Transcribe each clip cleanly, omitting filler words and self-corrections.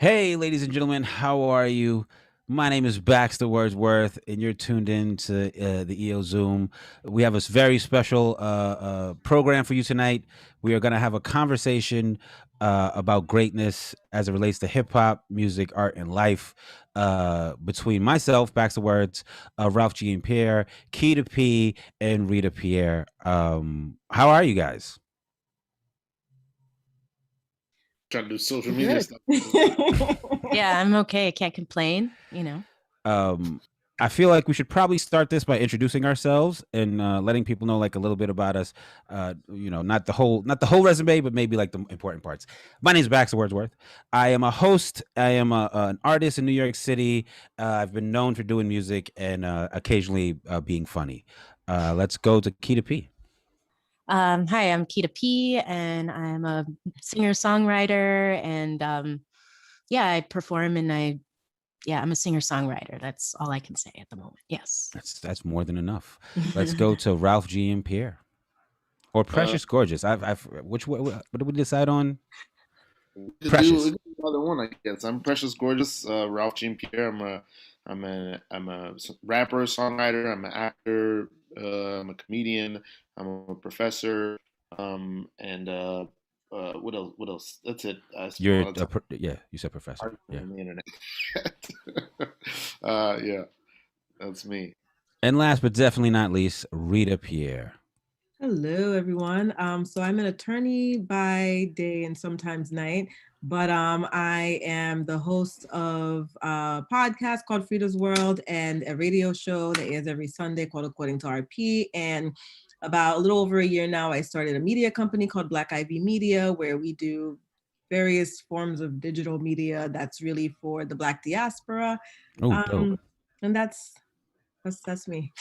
Hey, ladies and gentlemen, how are you? My name is Baxter Wordsworth, and you're tuned in to the EO Zoom. We have a very special program for you tonight. We are going to have a conversation about greatness as it relates to hip hop, music, art, and life between myself, Baxter Words, Ralph G. and Pierre, Keita P, and Rita Pierre. How are you guys? Trying to do social media stuff. Yeah, I'm okay. I can't complain, I feel like we should probably start this by introducing ourselves and letting people know like a little bit about us. Not the whole resume, but maybe like the important parts. My name is Baxter Wordsworth. I am a host. I am an artist in New York City. I've been known for doing music and occasionally being funny. Let's go to Keita P. Hi, I'm Keita P, and I'm a singer-songwriter, and I perform, and I'm a singer-songwriter. That's all I can say at the moment. Yes, That's more than enough. Let's go to Ralph G. and Pierre, or Precious Gorgeous. What did we decide on? Precious. Do another one, I guess. I'm Precious Gorgeous, Ralph Jean Pierre. I'm a rapper, songwriter. I'm an actor. I'm a comedian. I'm a professor. And what else? What else? That's it. You said professor. Yeah. On the internet. Yeah, that's me. And last but definitely not least, Rita Pierre. Hello, everyone. So I'm an attorney by day and sometimes night, but I am the host of a podcast called Frida's World and a radio show that airs every Sunday called According to RP. And about a little over a year now, I started a media company called Black Ivy Media, where we do various forms of digital media that's really for the Black diaspora. Dope. And that's me.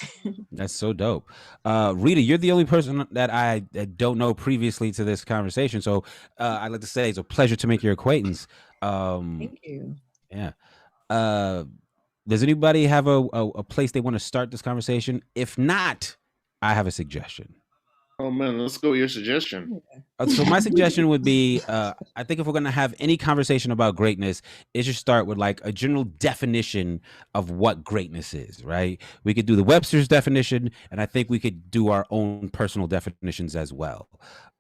That's so dope. Rita, you're the only person that I don't know previously to this conversation. So I'd like to say it's a pleasure to make your acquaintance. Thank you. Yeah. Does anybody have a place they want to start this conversation? If not, I have a suggestion. Oh man, let's go with your suggestion. So my suggestion would be, I think if we're going to have any conversation about greatness, it should start with like a general definition of what greatness is, right? We could do the Webster's definition, and I think we could do our own personal definitions as well.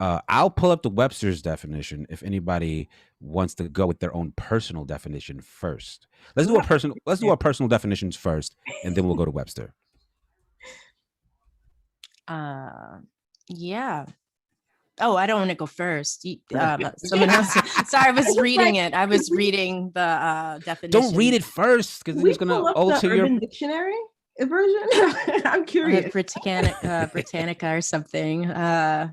I'll pull up the Webster's definition if anybody wants to go with their own personal definition first. Let's do our personal definitions first, and then we'll go to Webster. Yeah. Oh, I don't want to go first. Someone else. Sorry, I was reading it. I was reading the definition. Don't read it first, because then it's gonna alter your dictionary version. I'm curious. Britannica or something. Yeah.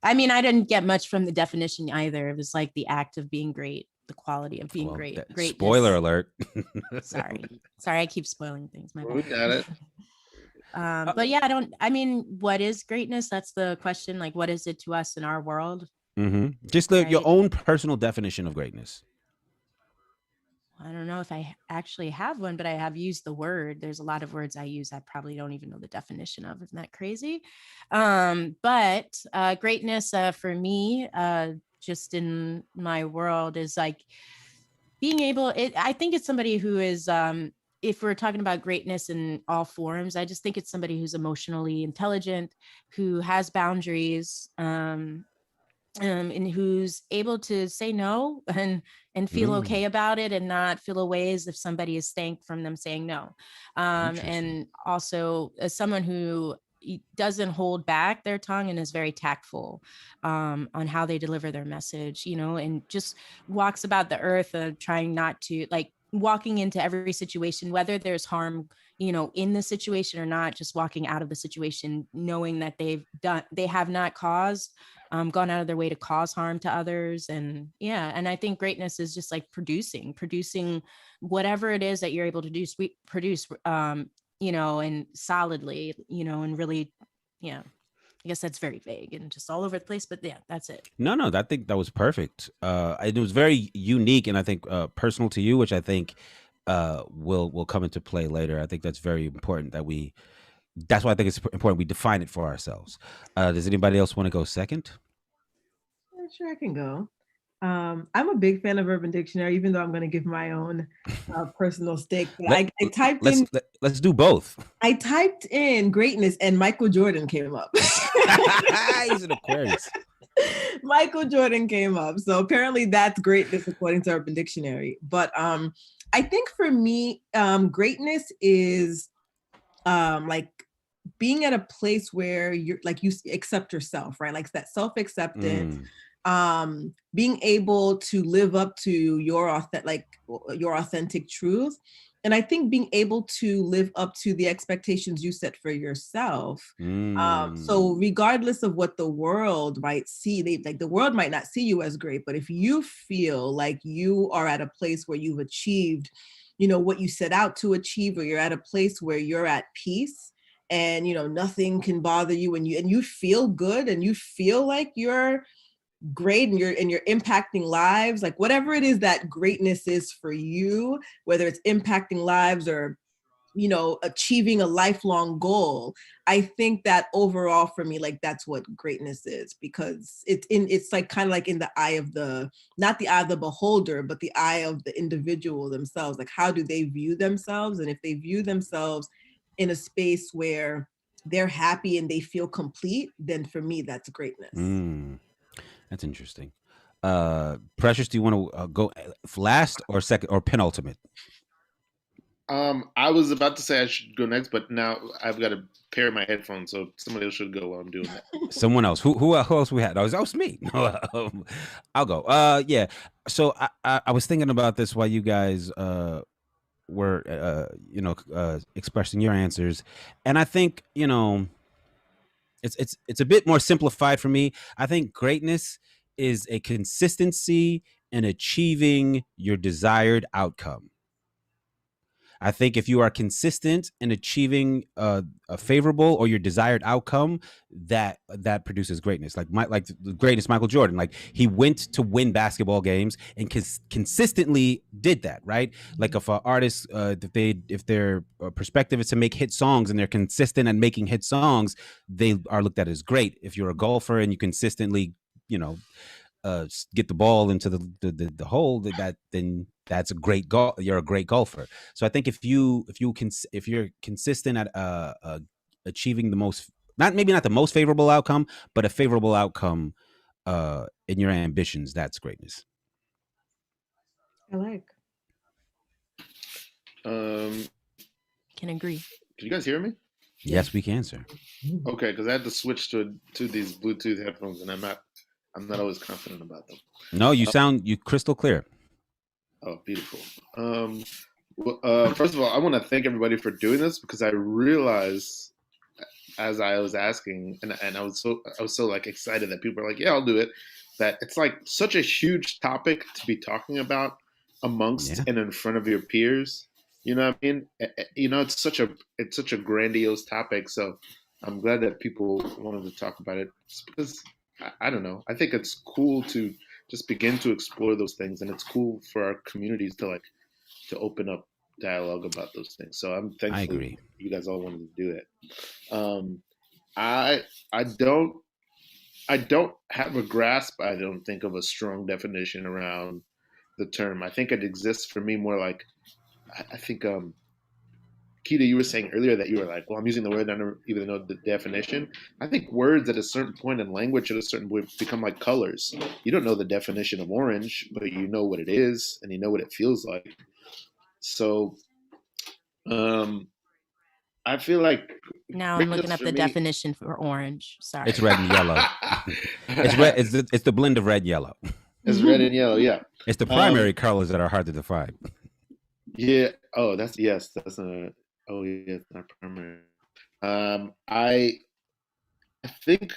I mean, I didn't get much from the definition either. It was like the act of being great, the quality of being great. Spoiler alert. Sorry, I keep spoiling things. We got it. But yeah, what is greatness? That's the question. Like, what is it to us in our world? Mm-hmm. Just your own personal definition of greatness. I don't know if I actually have one, but I have used the word. There's a lot of words I use I probably don't even know the definition of. Isn't that crazy? But greatness for me, just in my world, is like being able, I think it's somebody who is, if we're talking about greatness in all forms, I just think it's somebody who's emotionally intelligent, who has boundaries, and who's able to say no and feel okay about it, and not feel away as if somebody is staying from them saying no. And also as someone who doesn't hold back their tongue and is very tactful on how they deliver their message, and just walks about the earth trying not to, like, walking into every situation, whether there's harm, in the situation or not, just walking out of the situation, knowing that they have not gone out of their way to cause harm to others. And I think greatness is just like producing whatever it is that you're able to produce, and solidly, and really, I guess that's very vague and just all over the place, but yeah, that's it. No, I think that was perfect. It was very unique, and I think personal to you, which I think will come into play later. I think that's very important that's why I think it's important we define it for ourselves. Does anybody else want to go second? Sure, I can go. I'm a big fan of Urban Dictionary, even though I'm going to give my own personal stake. But Let, I typed let's in, let's do both. I typed in greatness, and Michael Jordan came up. He's an Aquarius. Michael Jordan came up. So apparently that's greatness according to Urban Dictionary. But I think for me, greatness is like being at a place where you're like you accept yourself, right? Like that self-acceptance. Being able to live up to your authentic truth. And I think being able to live up to the expectations you set for yourself. So regardless of what the world might see, the world might not see you as great, but if you feel like you are at a place where you've achieved, what you set out to achieve, or you're at a place where you're at peace, and nothing can bother you, and you feel good, and you feel like you're great, and you're impacting lives, like whatever it is that greatness is for you, whether it's impacting lives or achieving a lifelong goal. I think that overall for me, like that's what greatness is, because it's like kind of like in the eye of not the eye of the beholder, but the eye of the individual themselves. Like how do they view themselves? And if they view themselves in a space where they're happy and they feel complete, then for me that's greatness. That's interesting. Precious, do you want to go last or second or penultimate? I was about to say I should go next, but now I've got to pair my headphones, so somebody else should go while I'm doing that. Someone else. Who else we had? That was me. I'll go. Yeah. So I was thinking about this while you guys were expressing your answers, and I think it's a bit more simplified for me. I think greatness is a consistency in achieving your desired outcome. I think if you are consistent in achieving a favorable or your desired outcome, that produces greatness. Like the greatest Michael Jordan, like he went to win basketball games and consistently did that, right? Like if an artist, if their perspective is to make hit songs and they're consistent at making hit songs, they are looked at as great. If you're a golfer and you consistently, get the ball into the hole, then that's a great goal. You're a great golfer. So I think if you're consistent at achieving the most, maybe not the most favorable outcome, but a favorable outcome in your ambitions, that's greatness. I like. Can agree. Can you guys hear me? Yes, we can, sir. Okay, because I had to switch to these Bluetooth headphones, and I'm not always confident about them. No, you sound crystal clear. Oh, beautiful. First of all, I want to thank everybody for doing this, because I realized as I was asking, and I was so like excited that people are like, yeah, I'll do it, that it's like such a huge topic to be talking about amongst and in front of your peers. You know what I mean? It's such a grandiose topic. So I'm glad that people wanted to talk about it, just because I don't know. I think it's cool to just begin to explore those things, and it's cool for our communities to open up dialogue about those things. So I'm thankful I agree. you guys all wanted to do it. I don't have a grasp, I don't think, of a strong definition around the term. I think it exists for me more like, I think Keita, you were saying earlier that you were like, well, I'm using the word, I don't even know the definition. I think words at a certain point in language at a certain point become like colors. You don't know the definition of orange, but you know what it is and you know what it feels like. So I feel like now I'm looking up the definition for orange. Sorry. It's red and yellow. It's red. It's the blend of red and yellow. It's red and yellow, yeah. It's the primary colors that are hard to define. Yeah. Oh, that's not primary. I think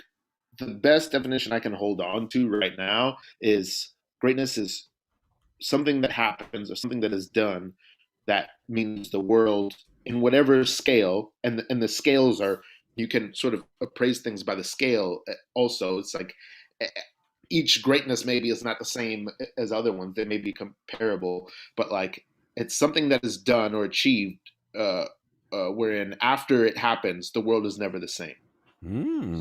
the best definition I can hold on to right now is greatness is something that happens or something that is done that means the world in whatever scale, and the scales are, you can sort of appraise things by the scale also. It's like each greatness maybe is not the same as other ones. They may be comparable, but like it's something that is done or achieved wherein after it happens, the world is never the same.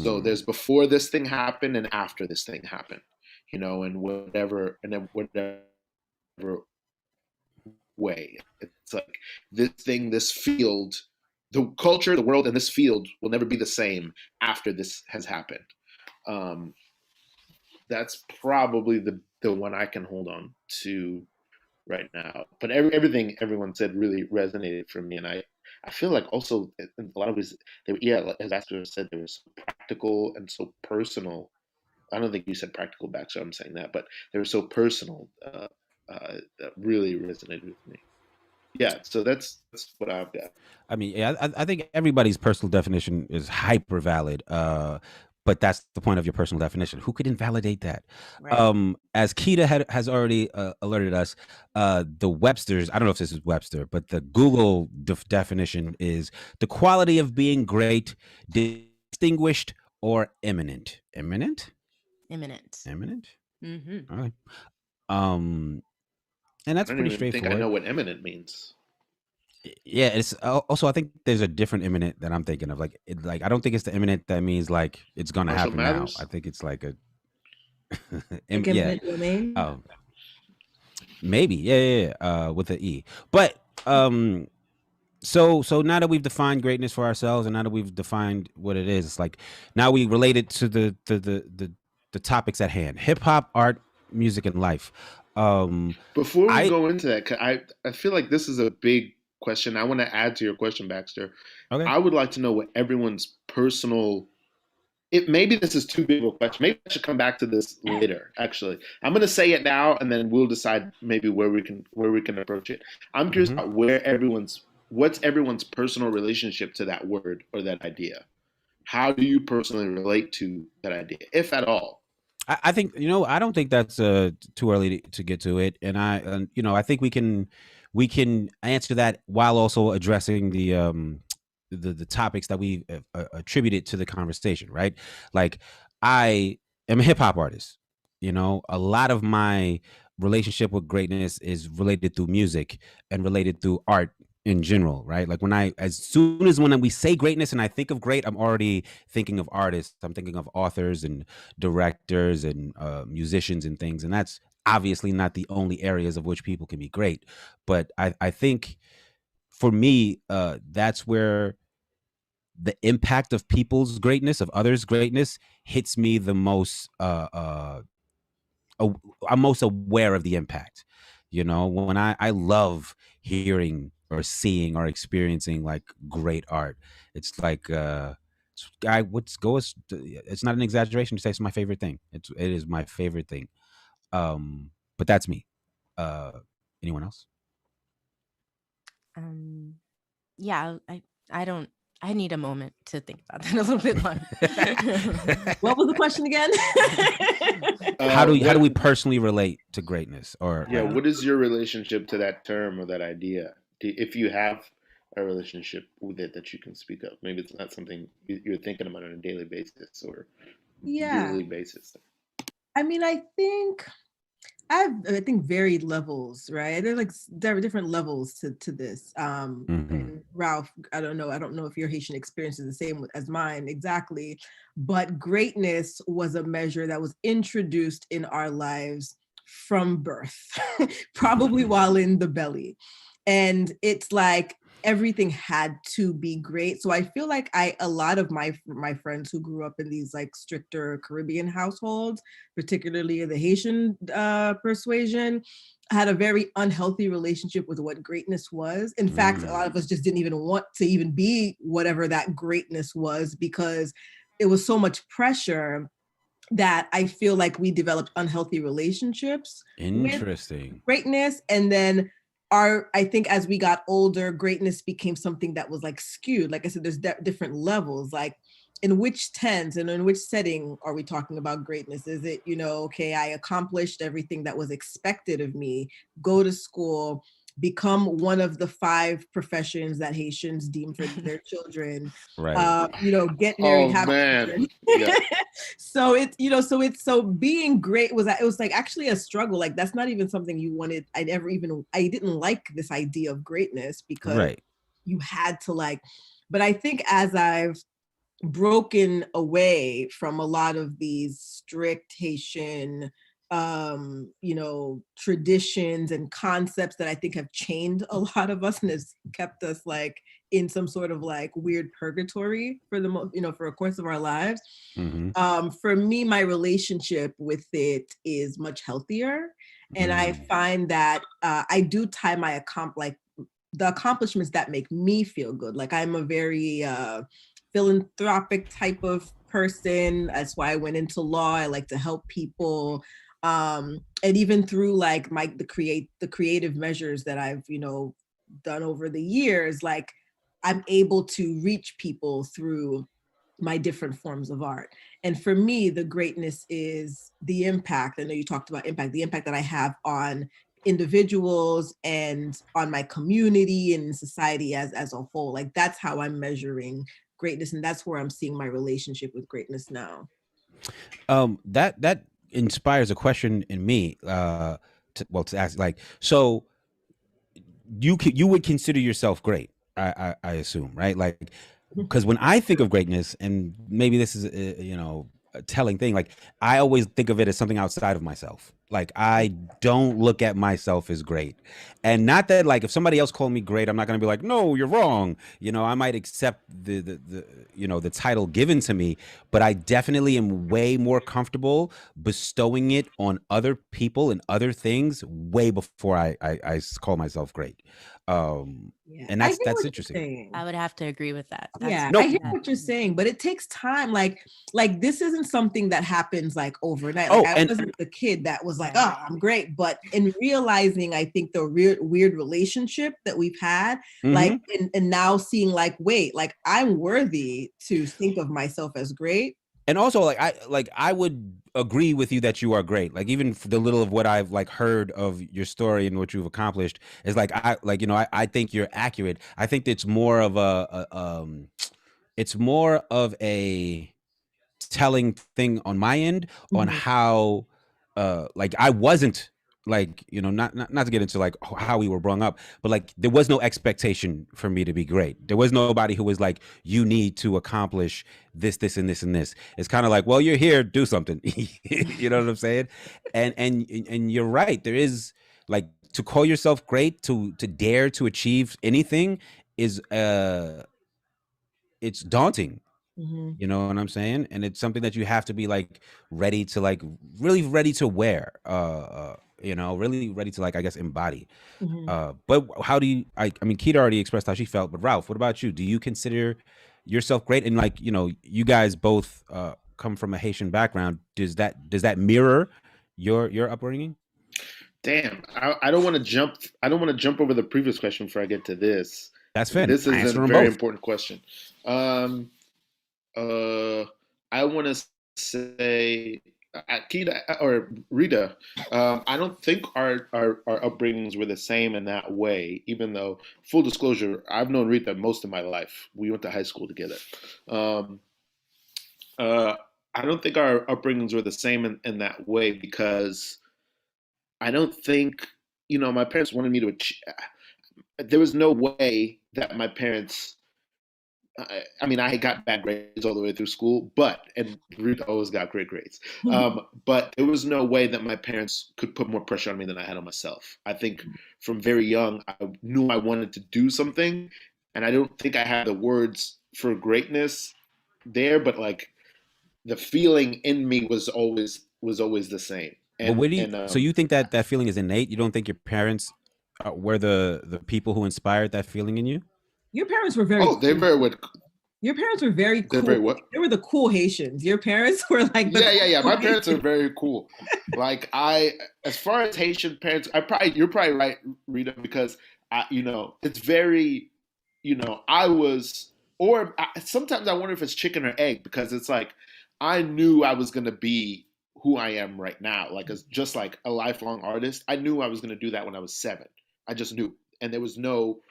So there's before this thing happened and after this thing happened. you know, in whatever way. It's like this thing, this field, the culture, the world, and this field will never be the same after this has happened. Um, that's probably the one I can hold on to right now. But everything everyone said really resonated for me, and I feel like also in a lot of ways, as Baxter said, they were so practical and so personal. I don't think you said practical back, so I'm saying that, but they were so personal that really resonated with me. Yeah, so that's what I've got. I mean, yeah, I think everybody's personal definition is hyper valid. But that's the point of your personal definition. Who could invalidate that? Right. As Keita has already alerted us, the Webster's, I don't know if this is Webster, but the Google definition is the quality of being great, distinguished, or eminent. Eminent? Imminent. Eminent? Mm-hmm. All right. And that's I don't pretty even think I know straightforward. what eminent means. Yeah, it's also I think there's a different imminent that I'm thinking of. Like I don't think it's the imminent that means like it's gonna Marshall happen now. I Mathers? think it's like a Like yeah. eminent domain. Oh, maybe. Yeah, with the E. But so now that we've defined greatness for ourselves and now that we've defined what it is, it's like now we relate it to the topics at hand. Hip hop, art, music, and life. Before we I go into that, I feel like this is a big question. I want to add to your question, Baxter. okay. I would like to know what everyone's personal. It maybe this is too big of a question. Maybe I should come back to this later. Actually, I'm going to say it now, and then we'll decide maybe where we can approach it. I'm curious Mhm. about what's everyone's personal relationship to that word or that idea. How do you personally relate to that idea, if at all? I think I don't think that's too early to get to it, and I think we can answer that while also addressing the topics that we attributed to the conversation, right? Like I am a hip hop artist. A lot of my relationship with greatness is related through music and related through art in general, right? Like as soon as when we say greatness and I think of great, I'm already thinking of artists. I'm thinking of authors and directors and musicians and things, and that's obviously not the only areas of which people can be great. But I think for me, that's where the impact of people's greatness, of others' greatness, hits me the most. I'm most aware of the impact. When I love hearing or seeing or experiencing like great art. It's like I what's go. It's not an exaggeration to say it's my favorite thing. It is my favorite thing. But that's me. Uh, Anyone else? Um, yeah, I don't. I need a moment to think about that a little bit longer. What was the question again? How do What we personally relate to greatness or Yeah, like what is your relationship to that term or that idea? If you have a relationship with it that you can speak of, maybe it's not something you're thinking about on a daily basis or Yeah. yearly basis. I mean, I think varied levels, right? There are different levels to this. Mhm. And Ralph, I don't know if your Haitian experience is the same as mine exactly, but greatness was a measure that was introduced in our lives from birth, probably while in the belly. And it's like everything had to be great. So I feel like a lot of my friends who grew up in these like stricter Caribbean households, particularly the Haitian persuasion, had a very unhealthy relationship with what greatness was. In fact, a lot of us just didn't even want to even be whatever that greatness was because it was so much pressure that I feel like we developed unhealthy relationships with Interesting. greatness. And then I think as we got older, greatness became something that was like skewed. Like I said, there's different levels. Like in which tense and in which setting are we talking about greatness? Is it, okay, I accomplished everything that was expected of me, go to school, become one of the 5 professions that Haitians deem for their children, Right. get married, Oh have man, children. yeah. So so being great it was like actually a struggle. Like that's not even something you wanted. I didn't like this idea of greatness because Right. you had to like, but I think as I've broken away from a lot of these strict Haitian traditions and concepts that I think have chained a lot of us and has kept us like in some sort of like weird purgatory for the most, for a course of our lives. For me, my relationship with it is much healthier. And I find that I do tie my the accomplishments that make me feel good. Like I'm a very philanthropic type of person. That's why I went into law. I like to help people. And even through like the creative measures that I've, done over the years, like I'm able to reach people through my different forms of art. And for me, the greatness is the impact. I know you talked about impact, the impact that I have on individuals and on my community and society as a whole. Like that's how I'm measuring greatness, and that's where I'm seeing my relationship with greatness now. That inspires a question in me. To ask, like, so you would consider yourself great, I assume, right? Like, because when I think of greatness, and maybe this is a telling thing, like I always think of it as something outside of myself. Like I don't look at myself as great, and not that like if somebody else called me great, I'm not going to be like, no, you're wrong. I might accept the title given to me, but I definitely am way more comfortable bestowing it on other people and other things way before I call myself great. And that's interesting. I would have to agree with that. I hear what you're saying, but it takes time. Like this isn't something that happens like overnight. Like I wasn't the kid that was like, oh, I'm great. But in realizing, I think the weird relationship that we've had, like, and now seeing like, wait, like I'm worthy to think of myself as great. And also, I would agree with you that you are great. Like even for the little of what I've like heard of your story and what you've accomplished is like I think you're accurate. I think it's more of a telling thing on my end on how like I wasn't like not to get into like how we were brought up, but like there was no expectation for me to be great. There was nobody who was like, you need to accomplish this and this and this. It's kind of like, well, you're here, do something. You know what I'm saying? And you're right, there is like to call yourself great, to dare to achieve anything is it's daunting. You know what I'm saying? And it's something that you have to be like ready to like really ready to wear, really ready to like, I guess, embody. But how do you, I mean, Keita already expressed how she felt, but Ralph, what about you? Do you consider yourself great? And like, you guys both come from a Haitian background. Does that mirror your upbringing? Damn, I don't want to jump. I don't want to jump over the previous question before I get to this. That's fair. This is a very important question. I want to say, Keita or Rita, I don't think our upbringings were the same in that way. Even though, full disclosure, I've known Rita most of my life. We went to high school together. I don't think our upbringings were the same in that way because I don't think my parents wanted me to achieve. There was no way that my parents. I mean, I got bad grades all the way through school, and Ruth always got great grades. But there was no way that my parents could put more pressure on me than I had on myself. I think from very young, I knew I wanted to do something, and I don't think I had the words for greatness there, but like the feeling in me was always the same. And, so you think that feeling is innate? You don't think your parents were the people who inspired that feeling in you? Your parents were very. Oh, they're very what? Your parents were very cool. They're very what? They were the cool Haitians. Your parents were like the yeah. My parents are very cool. Like as far as Haitian parents, you're probably right, Rita, because it's very, sometimes I wonder if it's chicken or egg because it's like I knew I was gonna be who I am right now, like as just like a lifelong artist. I knew I was gonna do that when I was 7. I just knew, and there was no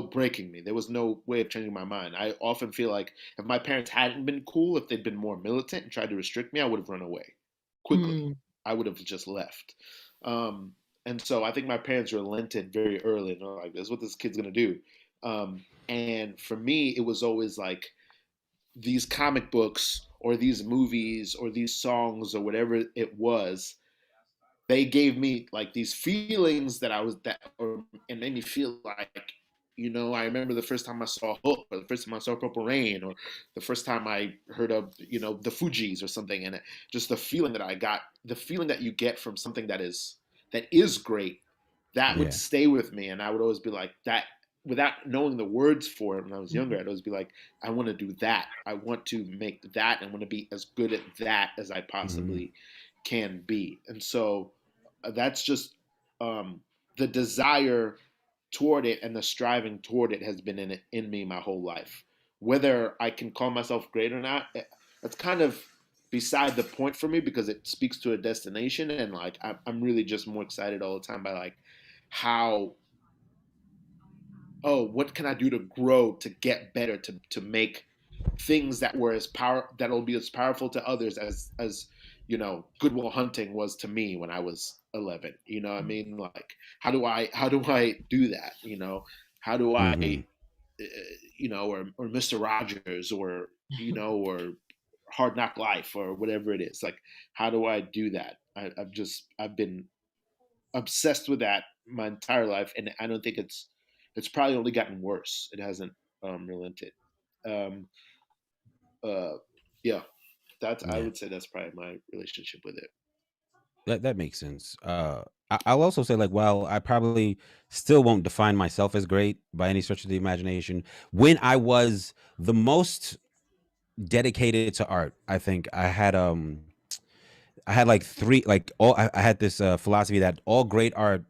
breaking me. There was no way of changing my mind. I often feel like if my parents hadn't been cool, if they'd been more militant and tried to restrict me, I would have run away quickly. I would have just left. And so I think my parents relented very early and they're like, this is what this kid's going to do. And for me, it was always like these comic books or these movies or these songs or whatever it was they gave me like these feelings that I was that, and made me feel like, I remember the first time I saw Hook, or the first time I saw Purple Rain, or the first time I heard of, the Fugees or something, and just the feeling that I got, the feeling that you get from something that is great, that would Yeah. stay with me, and I would always be like that. Without knowing the words for it when I was younger, I'd always be like, I want to do that. I want to make that. I want to be as good at that as I Mhm. possibly can be. And so that's just the desire toward it, and the striving toward it has been in me my whole life. Whether I can call myself great or not, that's kind of beside the point for me, because it speaks to a destination, and like I'm really just more excited all the time by like how, oh, what can I do to grow, to get better, to make things that'll be as powerful to others as Goodwill Hunting was to me when I was 11. You know what I mean? Like, how do I do that? How do I, Mhm. or Mr. Rogers, or Hard Knock Life, or whatever it is. Like, how do I do that? I've been obsessed with that my entire life, and I don't think it's probably only gotten worse. It hasn't relented. Um, uh, yeah, I Yeah. would say that's probably my relationship with it. That makes sense. I'll also say, like, while I probably still won't define myself as great by any stretch of the imagination, when I was the most dedicated to art, I think I had like three, like I had this philosophy that all great art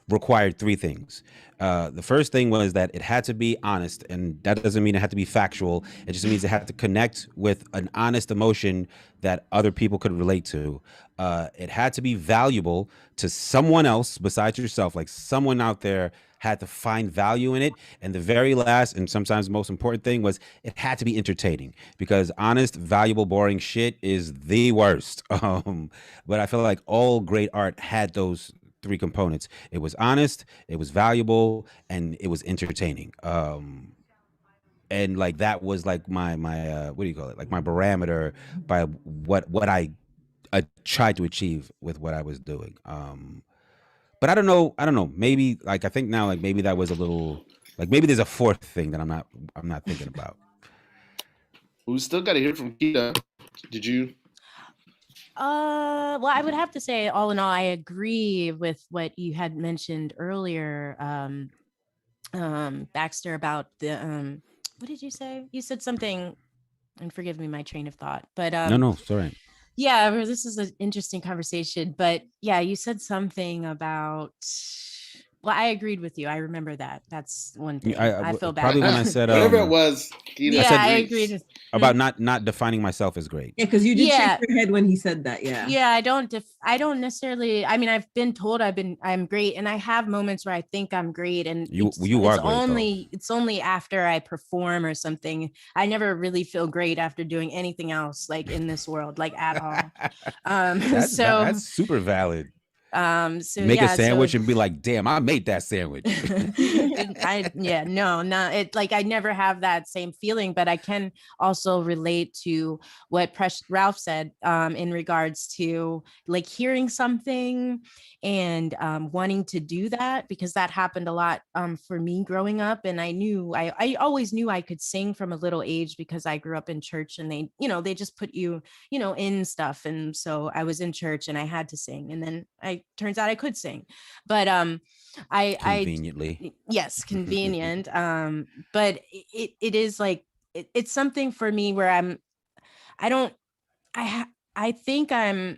required three things. The first thing was that it had to be honest, and that doesn't mean it had to be factual. It just means it had to connect with an honest emotion that other people could relate to. It had to be valuable to someone else besides yourself, like someone out there had to find value in it. And the very last and sometimes most important thing was it had to be entertaining, because honest, valuable, boring shit is the worst. But I feel like all great art had those three components. It was honest, it was valuable, and it was entertaining. And like that was like my what do you call it? Like my barometer by what I tried to achieve with what I was doing. But I don't know. Maybe like I think now like maybe that was a little like maybe there's a fourth thing that I'm not thinking about. We still got to hear from Kita. Did you? Well, I would have to say, all in all, I agree with what you had mentioned earlier, Baxter, about the what did you say? You said something, and forgive me my train of thought, but No, sorry. yeah, this is an interesting conversation. But yeah, you said something about, well, I agreed with you. I remember that. That's one thing. I feel bad. Probably when I said Whatever it was, I Kita, Yeah, said I agreed agrees. with. about not defining myself as great. Yeah, because you did shake Yeah, your head when he said that. Yeah. yeah, I don't necessarily, I mean, I've been told I'm great, and I have moments where I think I'm great, and You are great though. it's only after I perform or something. I never really feel great after doing anything else, like in this world, like at all. So That's super valid. so Make a yeah, so sandwich and be like, damn, I made that sandwich. it, like, I never have that same feeling, but I can also relate to what Ralph said, in regards to like hearing something and wanting to do that, because that happened a lot for me growing up. And I always knew I could sing from a little age, because I grew up in church, and they just put you, in stuff. And so I was in church and I had to sing, and then turns out I could sing. But I Conveniently. yes, convenient. But it is like, it's something for me where I don't, I think I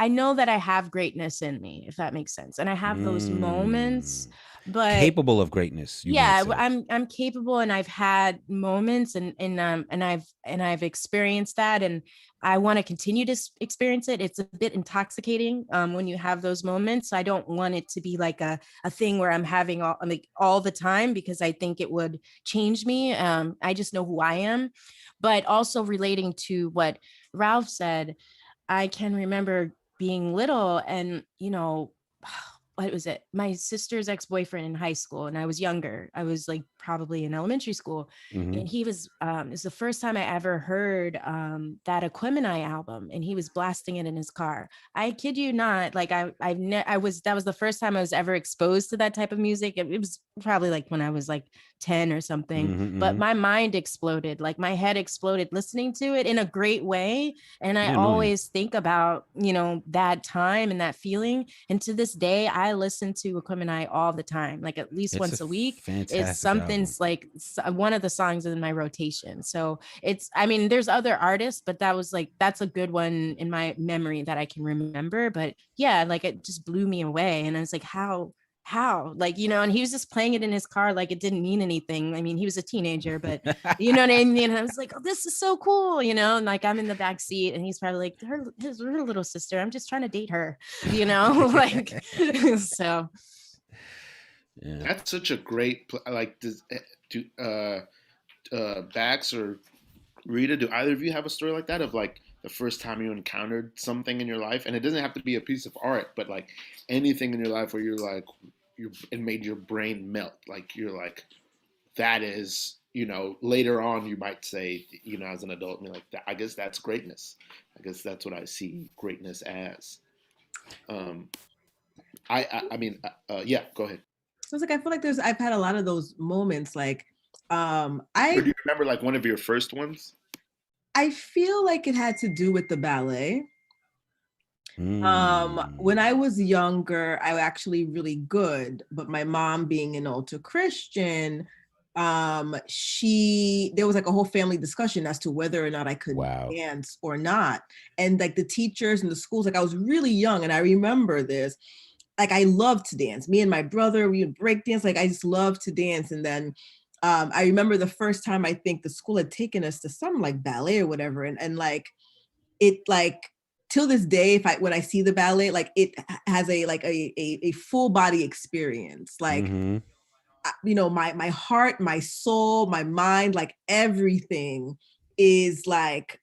know that I have greatness in me, if that makes sense. And I have those moments, Mm. but Capable of greatness, you might yeah, say. I'm capable, and I've had moments, and I've experienced that, and I want to continue to experience it. It's a bit intoxicating when you have those moments. I don't want it to be like a thing where I'm having all the time, because I think it would change me. I just know who I am. But also relating to what Ralph said, I can remember being little, and what was it? My sister's ex-boyfriend in high school, and I was younger. I was like probably in elementary school, and he was. It's the first time I ever heard that Aquemini album, and he was blasting it in his car. I kid you not. Like I was. That was the first time I was ever exposed to that type of music. It was probably like when I was like 10 or something. But my mind exploded. Like my head exploded listening to it in a great way. And I always think about, you know, that time and that feeling. And to this day, I listen to Aquemini all the time, like at least once a week. It's something's like one of the songs in my rotation. So it's, I mean, there's other artists, but that was like, that's a good one in my memory that I can remember. But yeah, like it just blew me away. And I was like, how, like, you know, and he was just playing it in his car like it didn't mean anything. I mean, he was a teenager, but you know what I mean? And I was like, oh, this is so cool, you know, and like I'm in the back seat and he's probably like her little sister, I'm just trying to date her, you know. Like so yeah. That's such a great like Bax or Rita, do either of you have a story like that of like the first time you encountered something in your life? And it doesn't have to be a piece of art, but like anything in your life where you're like, it made your brain melt. Like you're like, that is, you know, later on you might say, you know, as an adult, you're like, I guess that's greatness. I guess that's what I see greatness as. I mean, yeah, go ahead. So it's like, I feel like I've had a lot of those moments. Like, Or do you remember like one of your first ones? I feel like it had to do with the ballet. When I was younger, I was actually really good, but my mom being an ultra Christian, there was like a whole family discussion as to whether or not I could dance or not. And like the teachers and the schools, like I was really young and I remember this, like I loved to dance. Me and my brother, we would break dance. Like I just loved to dance. And then I remember the first time I think the school had taken us to some like ballet or whatever. And like, it like, till this day, when I see the ballet, like it has a full body experience. Like, you know, my heart, my soul, my mind, like everything is like,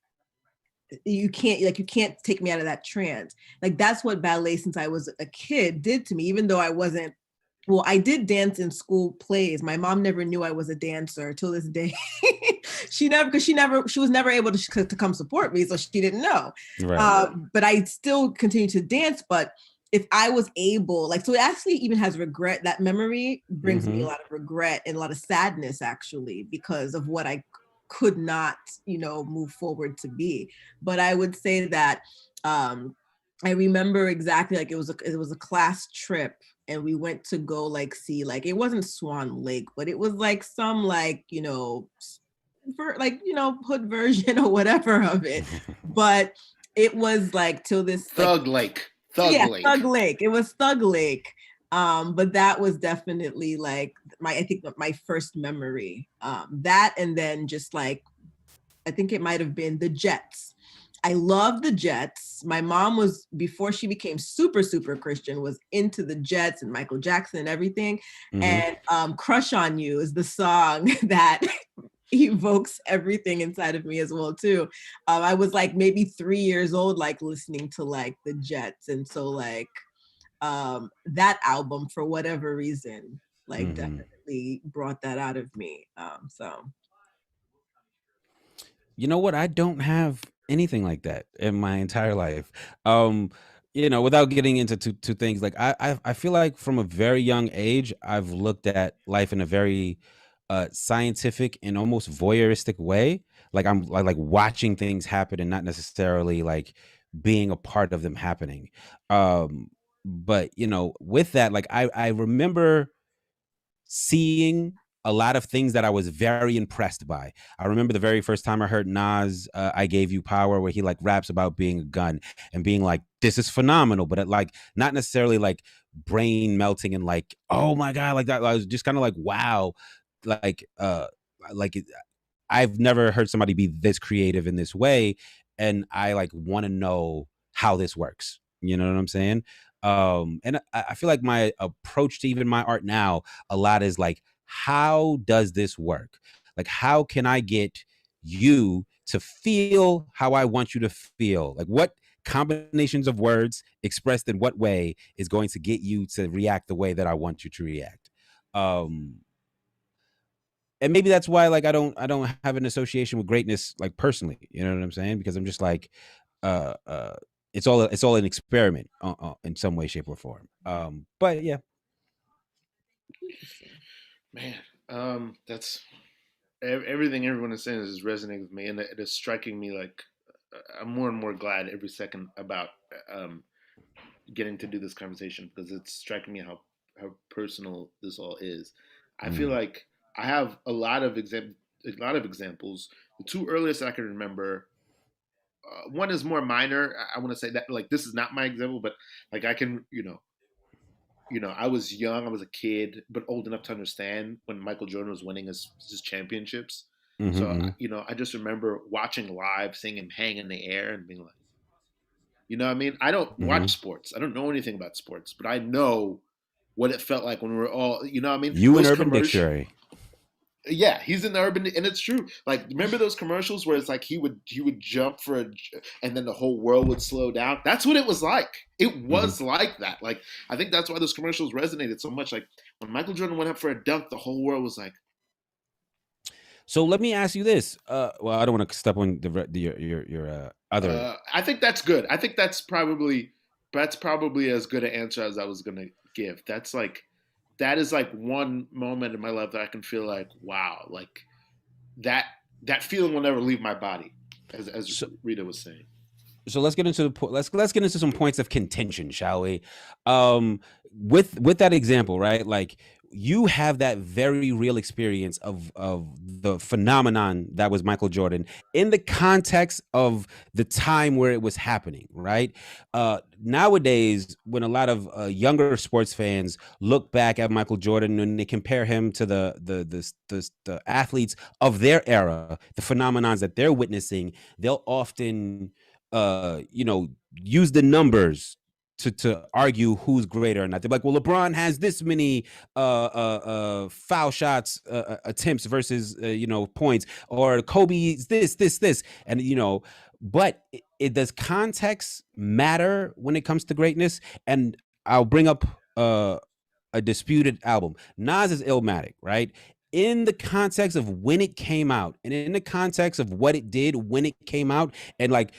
you can't take me out of that trance. Like that's what ballet since I was a kid did to me, even though I did dance in school plays. My mom never knew I was a dancer till this day. She was never able to come support me, so she didn't know. Right. But I still continue to dance. But if I was able, like, so it actually even has regret. That memory brings me a lot of regret and a lot of sadness, actually, because of what I could not, you know, move forward to be. But I would say that I remember exactly, like it was a class trip. And we went to go like see, like, it wasn't Swan Lake, but it was like some like, you know, hood version or whatever of it. But it was like till this Thug Lake. Thug Lake. It was Thug Lake. But that was definitely like I think my first memory. That and then just like, I think it might have been the Jets. I love the Jets. My mom was, before she became super, super Christian, was into the Jets and Michael Jackson and everything. And Crush on You is the song that evokes everything inside of me as well too. I was like maybe 3 years old, like listening to like the Jets. And so like that album, for whatever reason, like definitely brought that out of me. So. You know what? I don't have anything like that in my entire life. You know, without getting into two things, like I feel like from a very young age, I've looked at life in a very scientific and almost voyeuristic way. Like I'm like watching things happen and not necessarily like being a part of them happening. But you know, with that, like I remember seeing a lot of things that I was very impressed by. I remember the very first time I heard Nas, I Gave You Power, where he like raps about being a gun and being like, this is phenomenal, but it, like not necessarily like brain melting and like, oh my God, like that. I was just kind of like, wow, like I've never heard somebody be this creative in this way. And I like want to know how this works. You know what I'm saying? And I feel like my approach to even my art now a lot is like, how does this work? Like, how can I get you to feel how I want you to feel? Like, what combinations of words expressed in what way is going to get you to react the way that I want you to react. And maybe that's why like I don't have an association with greatness like personally, you know what I'm saying? Because I'm just like uh uh it's all an experiment in some way, shape, or form. But yeah. Man, that's everything everyone is saying is resonating with me, and it is striking me like I'm more and more glad every second about um, getting to do this conversation because it's striking me how personal this all is. I feel Mm, like I have a lot of examples. The two earliest I can remember, one is more minor. I want to say that like this is not my example, but like I can I was young, I was a kid, but old enough to understand when Michael Jordan was winning his championships. mhm, So mhm, I just remember watching live, seeing him hang in the air, and being like, what I mean, I don't watch mhm. sports, I don't know anything about sports, but I know what it felt like when we were all, what I mean, You and those Urban commercials. Dictionary. Yeah, he's in the urban, and it's true. Like, remember those commercials where it's like he would jump and then the whole world would slow down. That's what it was like. It Mhm. was like that. Like, I think that's why those commercials resonated so much. Like when Michael Jordan went up for a dunk, the whole world was like, So let me ask you this. Well, I don't want to step on your other. I think that's good. I think that's probably as good an answer as I was gonna give. That is like one moment in my life that I can feel like, wow, like that that feeling will never leave my body, as So, Rita was saying. so let's get into let's get into some points of contention, shall we? Um, with that example, right? Like you have that very real experience of the phenomenon that was Michael Jordan in the context of the time where it was happening, right? Nowadays, when a lot of younger sports fans look back at Michael Jordan and they compare him to the athletes of their era, the phenomenons that they're witnessing, they'll often use the numbers to argue who's greater or not. They're like, well, LeBron has this many foul shots attempts versus points, or Kobe's this, and but does context matter when it comes to greatness? And I'll bring up a disputed album. Nas is Illmatic, right? In the context of when it came out and in the context of what it did when it came out, and like,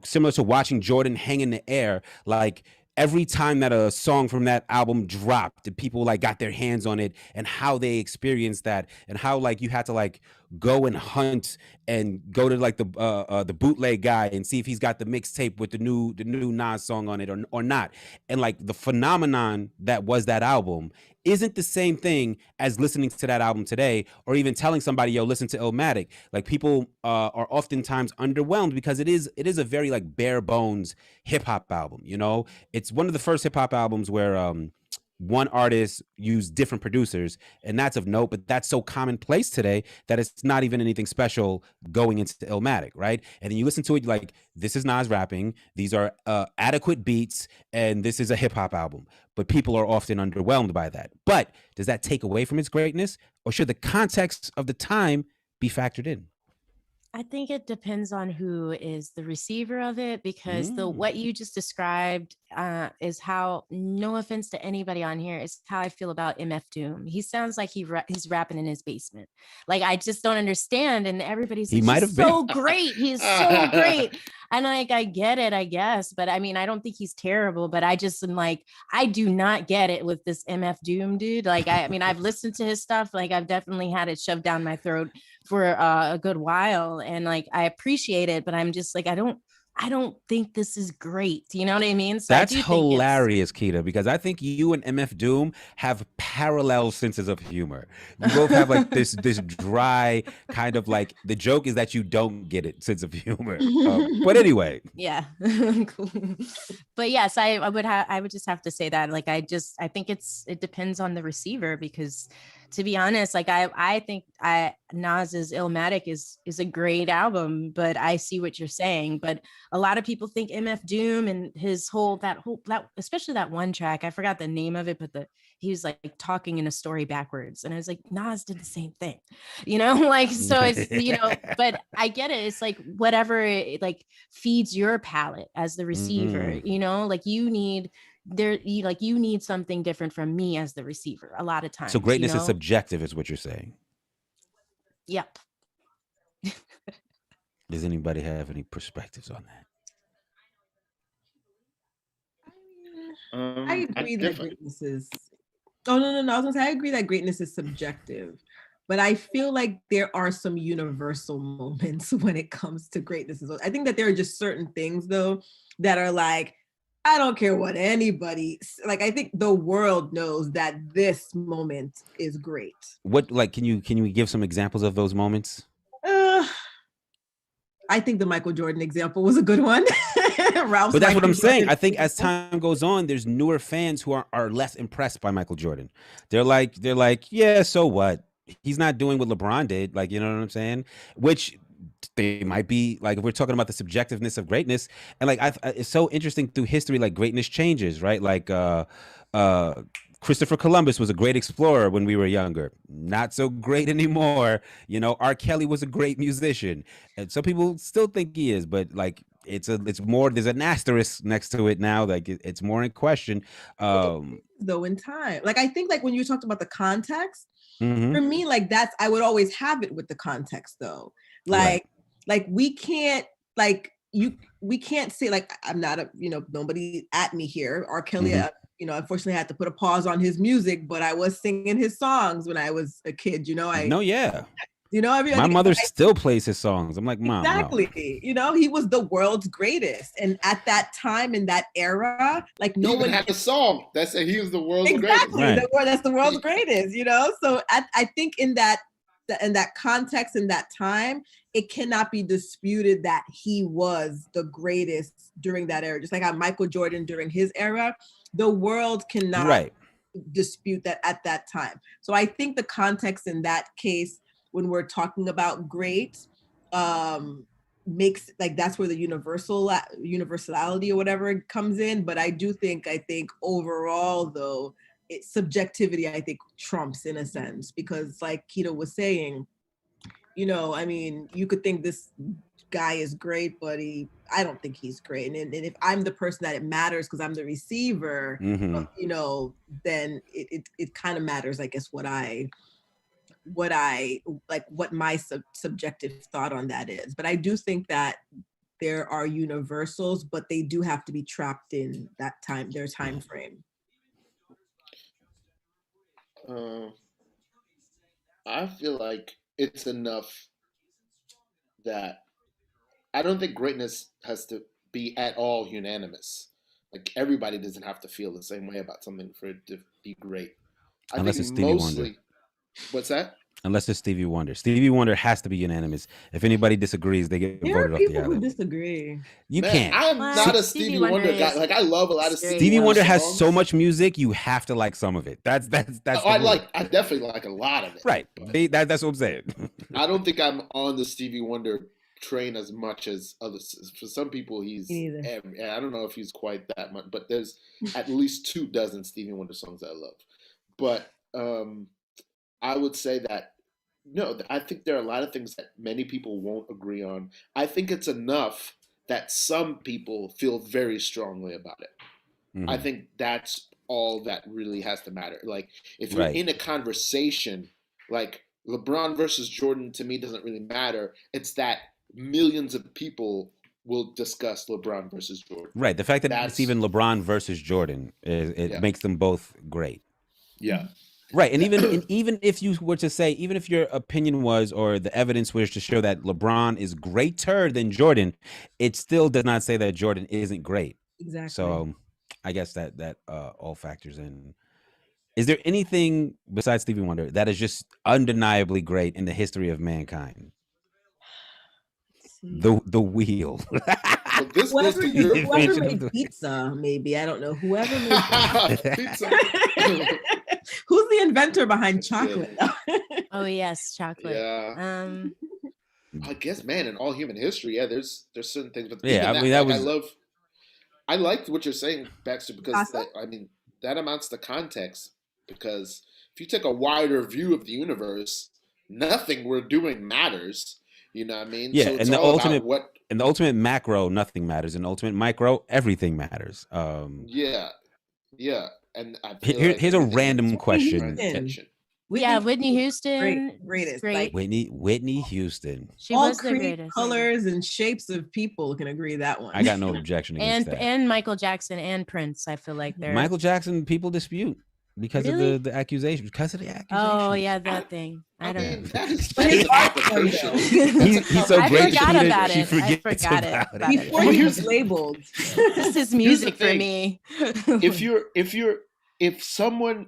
similar to watching Jordan hang in the air, like every time that a song from that album dropped and people like got their hands on it and how they experienced that and how like you had to like go and hunt and go to like the bootleg guy and see if he's got the mixtape with the new Nas song on it or not. And like the phenomenon that was that album isn't the same thing as listening to that album today, or even telling somebody, yo, listen to Illmatic. Like people are oftentimes underwhelmed because it is a very like bare bones hip hop album. It's one of the first hip hop albums where one artist used different producers, and that's of note, but that's so commonplace today that it's not even anything special going into Illmatic, right? And then you listen to it, like, this is Nas rapping, these are adequate beats, and this is a hip hop album. But people are often underwhelmed by that. But does that take away from its greatness, or should the context of the time be factored in? I think it depends on who is the receiver of it, because Mm. what you just described is how, no offense to anybody on here, is how I feel about MF Doom. He sounds like he's rapping in his basement. Like, I just don't understand. And everybody's He like, might he's have been. so great. He's so great. And like, I get it, I guess. But I mean, I don't think he's terrible, but I just am like, I do not get it with this MF Doom dude. Like, I mean, I've listened to his stuff. Like, I've definitely had it shoved down my throat for a good while, and like, I appreciate it, but I'm just like, I don't think this is great. You know what I mean? So I That's do think hilarious, Keita, because I think you and MF Doom have parallel senses of humor. You both have like this dry kind of like, the joke is that you don't get it sense of humor. But anyway, yeah. Cool. But yes, I would just have to say that, like, I think it depends on the receiver, because to be honest, like I think Nas's Illmatic is a great album, but I see what you're saying. But a lot of people think MF Doom and his whole that especially that one track, I forgot the name of it, but he was like talking in a story backwards, and I was like, Nas did the same thing, like, so it's, but I get it. It's like whatever it like feeds your palate as the receiver, like you need something different from me as the receiver a lot of times. So greatness is subjective, is what you're saying. Yep. Does anybody have any perspectives on that? I agree that greatness is. Oh no! I was gonna say I agree that greatness is subjective, but I feel like there are some universal moments when it comes to greatness. I think that there are just certain things though that are like, I don't care what anybody, like, I think the world knows that this moment is great. What, like, can you give some examples of those moments? I think the Michael Jordan example was a good one. But that's what I'm saying. I think as time goes on, there's newer fans who are less impressed by Michael Jordan. They're like, yeah, so what? He's not doing what LeBron did. Like, you know what I'm saying? Which they might be, like, if we're talking about the subjectiveness of greatness, and like it's so interesting through history, like greatness changes, right? Like Christopher Columbus was a great explorer when we were younger, not so great anymore. R. Kelly was a great musician, and some people still think he is, but like it's more, there's an asterisk next to it now, like it's more in question. Though in time, like I think, like when you talked about the context, for me, like that's, I would always have it with the context though. Like, like we can't, like we can't say, like, I'm not a, nobody at me here. R. Kelly, unfortunately I had to put a pause on his music, but I was singing his songs when I was a kid, my mother still plays his songs. I'm like, Mom, exactly. No. He was the world's greatest. And at that time, in that era, like no one had a song that said he was the world's greatest. Right. That's the world's greatest, So I think in that context, in that time, it cannot be disputed that he was the greatest during that era. Just like how Michael Jordan during his era, the world cannot dispute that at that time. So I think the context in that case, when we're talking about great, makes, like, that's where the universality or whatever comes in. But I think overall though, subjectivity, I think, trumps in a sense, because like Keto was saying, I mean, you could think this guy is great, but I don't think he's great. And if I'm the person that it matters because I'm the receiver, then it kind of matters, I guess, what my subjective thought on that is. But I do think that there are universals, but they do have to be trapped in that time, their time frame. I feel like it's enough that I don't think greatness has to be at all unanimous. Like, everybody doesn't have to feel the same way about something for it to be great. Unless it's Stevie Wonder. What's that? Unless it's Stevie Wonder. Stevie Wonder has to be unanimous. If anybody disagrees, they get voted off the island. People who disagree. You can't. I'm not a Stevie Wonder guy. Like, I love a lot of Stevie Wonder has so much music, you have to like some of it. That's I definitely like a lot of it. Right. That's what I'm saying. I don't think I'm on the Stevie Wonder train as much as others. For some people, he's I don't know if he's quite that much, but there's at least 24 Stevie Wonder songs that I love. But I would say that, no, I think there are a lot of things that many people won't agree on. I think it's enough that some people feel very strongly about it. Mm-hmm. I think that's all that really has to matter. Like, if you're in a conversation, like LeBron versus Jordan, to me doesn't really matter. It's that millions of people will discuss LeBron versus Jordan. Right. The fact that it's even LeBron versus Jordan, it makes them both great. Yeah. Right. And even if you were to say, even if your opinion was, or the evidence was to show that LeBron is greater than Jordan, it still does not say that Jordan isn't great. Exactly. So I guess that all factors in. Is there anything besides Stevie Wonder that is just undeniably great in the history of mankind? The wheel. Whoever made pizza, maybe. I don't know. Whoever made pizza. Who's the inventor behind chocolate? Oh yes, chocolate. Yeah. I guess, man, in all human history, yeah, there's certain things, but Yeah, even I mean, that, that like, was I liked what you're saying, Baxter, because Awesome. that, I mean, that amounts to context. Because if you take a wider view of the universe, nothing we're doing matters. You know what I mean? yeah, So it's all about what. in the ultimate macro, nothing matters. In the ultimate micro, everything matters. Yeah, yeah, and I feel like Here's a everything has random question. attention. Yeah, Whitney Houston, greatest, great. like Whitney Houston. She all was the creed, greatest. colors and shapes of people can agree that one. I got no objection against that. And Michael Jackson and Prince. I feel like they're Michael Jackson, people dispute because Really? of the accusation. Because of the accusation. Oh yeah, that thing. I don't mean, know. that is But his application. He's so I great. forgot about She it. I forgets forgot it. about About Before Well, he here's- was labeled. This is music for thing. me. If someone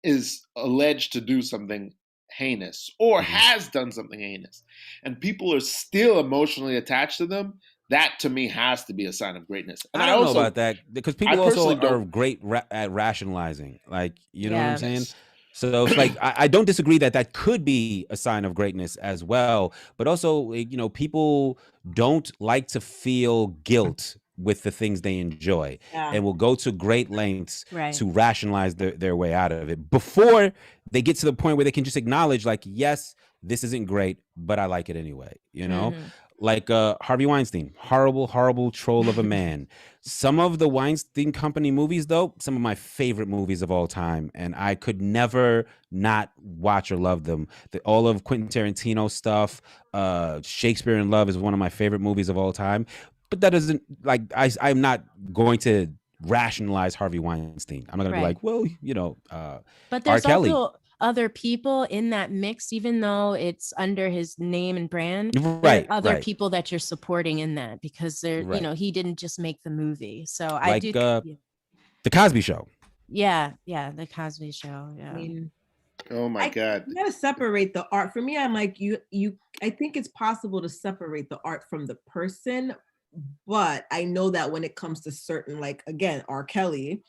is alleged to do something heinous or has done something heinous and people are still emotionally attached to them, that to me has to be a sign of greatness. And I don't also know about that because I people also personally are don't- great at rationalizing. Like, you know what I'm Yeah. saying? Yes. So it's like I don't disagree that that could be a sign of greatness as well, but also, you know, people don't like to feel guilt with the things they enjoy Yeah. and will go to great lengths Right. to rationalize their way out of it before they get to the point where they can just acknowledge, like, yes, this isn't great, but I like it anyway, you know? Mhm. Like Harvey Weinstein, horrible troll of a man. Some of the Weinstein Company movies, though, some of my favorite movies of all time, and I could never not watch or love them. All of Quentin Tarantino stuff, Shakespeare in Love is one of my favorite movies of all time. But that doesn't, like, I'm not going to rationalize Harvey Weinstein. I'm not going to be Right. like, well, you know, But there's Kelly. also other people in that mix, even though it's under his name and brand. there are Right, other right. people that you're supporting in that because they're, Right. you know, he didn't just make the movie. So I Like do. The Cosby Show. Yeah, the Cosby Show. Yeah. I mean, Oh my God. you gotta separate the art. For me, I'm like, I think it's possible to separate the art from the person, but I know that when it comes to certain, like, again, R. Kelly,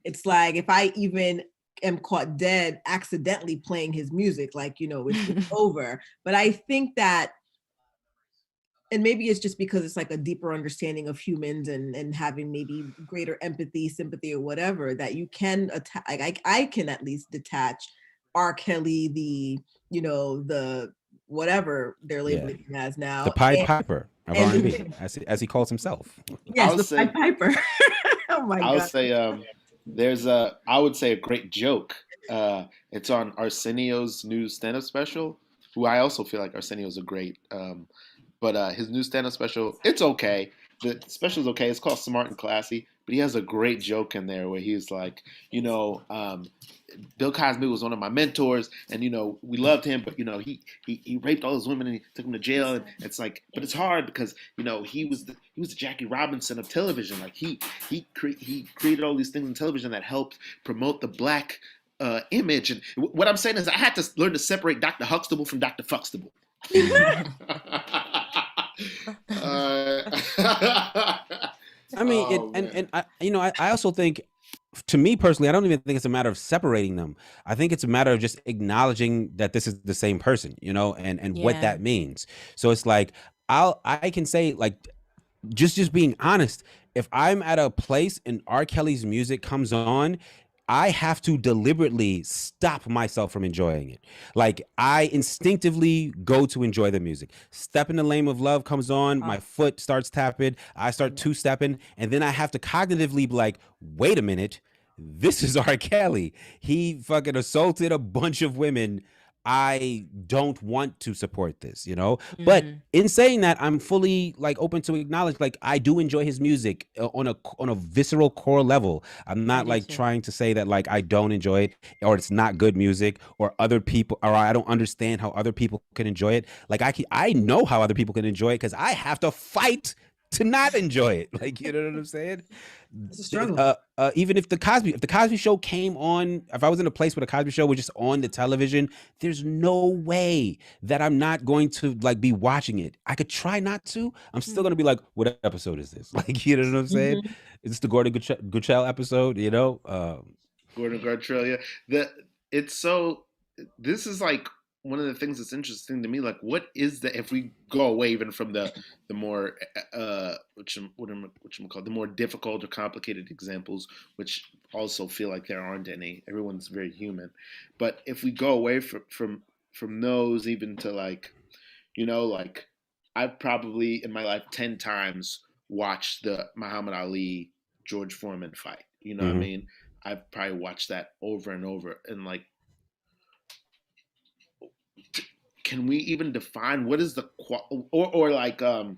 it's like if I even am caught dead accidentally playing his music, like, you know, it's over. But I think that, and maybe it's just because it's like a deeper understanding of humans and having maybe greater empathy, sympathy, or whatever, that you can I can at least detach R. Kelly, the, you know, the whatever they're labeling him as now, The Pied Piper of and- R&B, as he calls himself. yes, I'll the say- Pied Piper. Oh my I would god. say I would say a great joke. It's on Arsenio's new stand-up special, who I also feel like Arsenio's a great. But his new stand-up special, it's okay. The special's okay. It's called Smart and Classy, but he has a great joke in there where he's like, you know, Bill Cosby was one of my mentors, and, you know, we loved him, but, you know, he raped all those women and he took them to jail, and it's like, but it's hard because, you know, he was the Jackie Robinson of television. Like he created all these things in television that helped promote the black image. And what I'm saying is, I had to learn to separate Dr. Huxtable from Dr. Fuxtable. I mean, Oh, and I, you know, I also think, to me personally, I don't even think it's a matter of separating them. I think it's a matter of just acknowledging that this is the same person, you know, and what Yeah. that means. So it's like I can say, like, just being honest, if I'm at a place and R. Kelly's music comes on, I have to deliberately stop myself from enjoying it. Like, I instinctively go to enjoy the music. Step in the Lane of Love comes on, my foot starts tapping, I start two-stepping, and then I have to cognitively be like, wait a minute, this is R. Kelly. He fucking assaulted a bunch of women. I don't want to support this, you know? But in saying that, I'm fully, like, open to acknowledge, like, I do enjoy his music on a visceral core level. I'm not, like, trying to say that, like, I don't enjoy it, or it's not good music, or other people, or I don't understand how other people can enjoy it. Like, I know how other people can enjoy it because I have to fight to not enjoy it. Like, you know what I'm saying? It's a struggle. Even if the Cosby Show came on, if I was in a place where the Cosby Show was just on the television, there's no way that I'm not going to, like, be watching it. I could try not to. I'm still gonna be like, what episode is this? Like, you know what I'm saying? Is this the Gordon Goodchild episode? You know? Gordon Gartrell, yeah. it's so. This is like one of the things that's interesting to me. Like, what is the if we go away even from the more which I'm called the more difficult or complicated examples, which also feel like there aren't any. Everyone's very human, but if we go away from those even to like, like I've probably in my life 10 times watched the Muhammad Ali George Foreman fight. You know what I Mm-hmm. mean? I've probably watched that over and over, and like, can we even define what is the or like a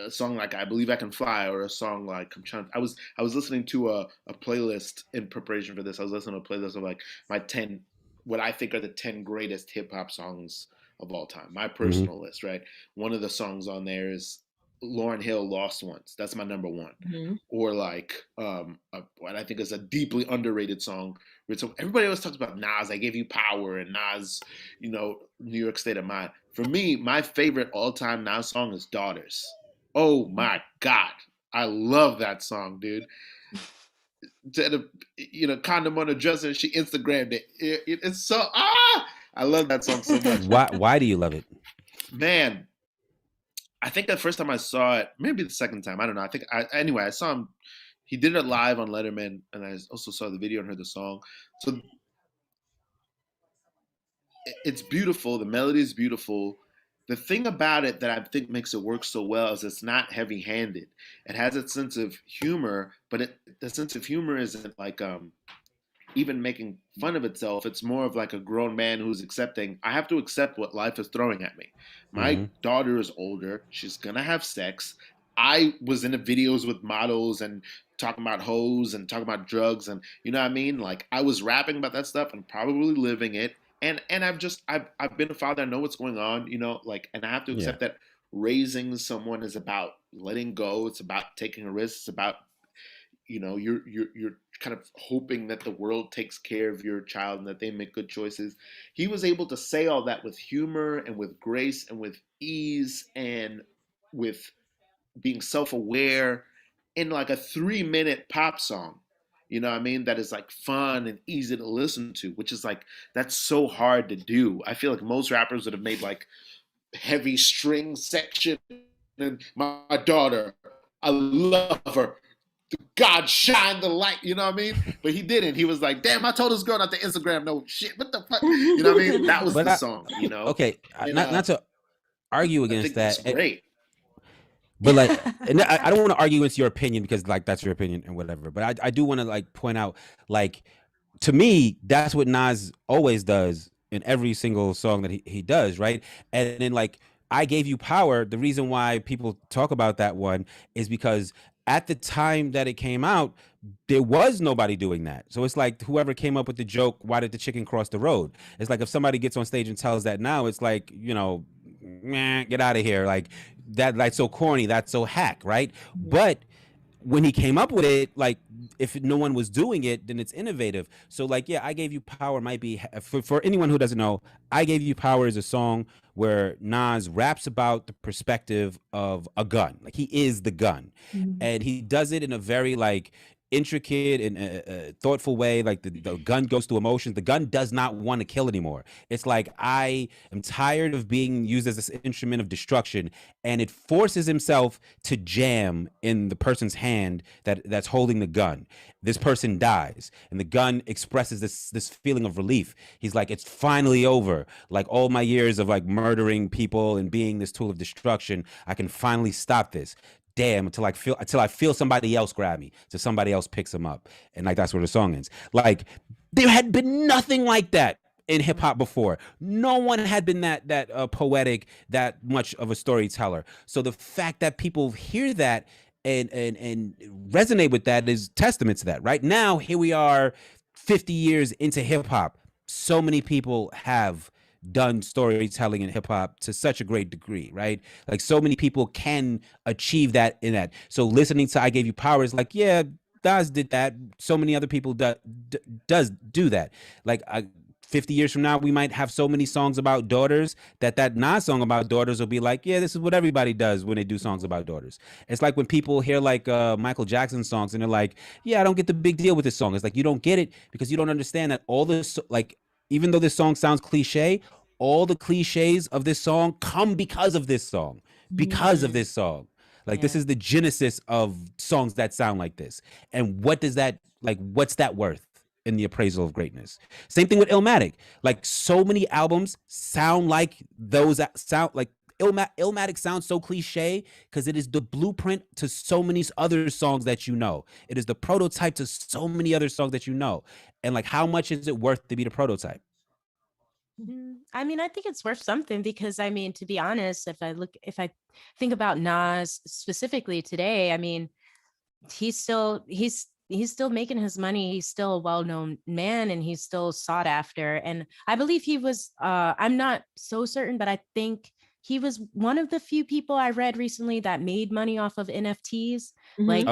song like I Believe I Can Fly, or a song like I was listening to a playlist in preparation for this. I was listening to a playlist of like my 10 what I think are the 10 greatest hip hop songs of all time. My Mm-hmm. personal list, right? One of the songs on there is Lauryn Hill Lost Ones. That's my number one. Mm-hmm. Or like what I think is a deeply underrated song. So everybody always talks about Nas, I Gave You Power, and Nas, New York State of Mind. For me, my favorite all-time Nas song is Daughters. Oh my God. I love that song, dude. Condom on her dresser, she Instagrammed it. It's so, I love that song so much. Why do you love it? Man, I think the first time I saw it, maybe the second time, I don't know. Anyway, I saw him, he did it live on Letterman, and I also saw the video and heard the song. So it's beautiful. The melody is beautiful. The thing about it that I think makes it work so well is it's not heavy-handed. It has a sense of humor, but the sense of humor isn't like even making fun of itself. It's more of like a grown man who's accepting. I have to accept what life is throwing at me. My Mm-hmm. daughter is older. She's gonna have sex. I was in the videos with models and talking about hoes and talking about drugs, and you know what I mean. Like, I was rapping about that stuff and probably living it. And I've been a father. I know what's going on. Like, and I have to Yeah. accept that raising someone is about letting go. It's about taking a risk. It's about you're kind of hoping that the world takes care of your child and that they make good choices. He was able to say all that with humor and with grace and with ease and with being self-aware in like a 3-minute pop song. You know what I mean? That is like fun and easy to listen to, which is like, that's so hard to do. I feel like most rappers would have made like heavy string section and my daughter, I love her, God shine the light, you know what I mean? But he didn't. He was like, damn, I told this girl not to Instagram no shit. What the fuck? You know what I mean? That was the song, Okay, And, not to argue I against think that's that, great. but like, and I don't want to argue against your opinion because like that's your opinion and whatever. But I do want to like point out, like, to me, that's what Nas always does in every single song that he does, right? And then like, I Gave You Power. The reason why people talk about that one is because at the time that it came out, there was nobody doing that. So it's like whoever came up with the joke, why did the chicken cross the road? It's like if somebody gets on stage and tells that now, it's like, meh, get out of here. Like that, like so corny, that's so hack, right? But when he came up with it, like if no one was doing it, then it's innovative. So like, yeah, I Gave You Power might be for anyone who doesn't know, I Gave You Power is a song where Nas raps about the perspective of a gun. Like he is the gun. Mhm. And he does it in a very like intricate and thoughtful way. Like the gun goes through emotions. The gun does not want to kill anymore. It's like, I am tired of being used as this instrument of destruction, and it forces himself to jam in the person's hand that's holding the gun. This person dies, and the gun expresses this feeling of relief. He's like, it's finally over. Like all my years of like murdering people and being this tool of destruction, I can finally stop this. Damn, until I feel somebody else grab me, till somebody else picks him up, and like that's where the song ends. Like there had been nothing like that in hip hop before. No one had been that poetic, that much of a storyteller. So the fact that people hear that and resonate with that is testament to that. Right now, here we are, 50 years into hip hop. So many people have done storytelling in hip hop to such a great degree, right? Like so many people can achieve that in that. So listening to I Gave You Power is like, yeah, Nas did that. So many other people does do that. Like 50 years from now, we might have so many songs about daughters that non-song about daughters will be like, yeah, this is what everybody does when they do songs about daughters. It's like when people hear like Michael Jackson songs and they're like, yeah, I don't get the big deal with this song. It's like, you don't get it because you don't understand that all this, like, even though this song sounds cliche, all the cliches of this song come because of this song, because of this song. Like, this is the genesis of songs that sound like this. And what does that, like, what's that worth in the appraisal of greatness? Same thing with Illmatic. Like, so many albums sound like those sound like Illmatic sounds so cliche because it is the blueprint to so many other songs that you know. It is the prototype to so many other songs that you know. And like, how much is it worth to be the prototype? I mean, I think it's worth something because, I mean, to be honest, if I think about Nas specifically today, I mean, he's still making his money. He's still a well-known man and he's still sought after. And I believe he was, I'm not so certain, but I think he was one of the few people I read recently that made money off of NFTs. Like,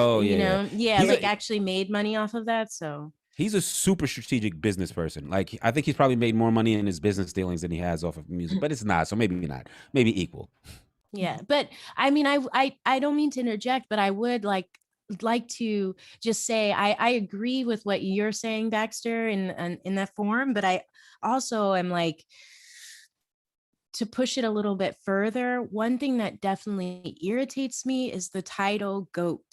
actually made money off of that. So he's a super strategic business person. Like, I think he's probably made more money in his business dealings than he has off of music, but it's not. So maybe not, maybe equal. Yeah. But I mean, I don't mean to interject, but I would like to just say, I agree with what you're saying, Baxter, in that form, but I also am like, to push it a little bit further, one thing that definitely irritates me is the title GOAT,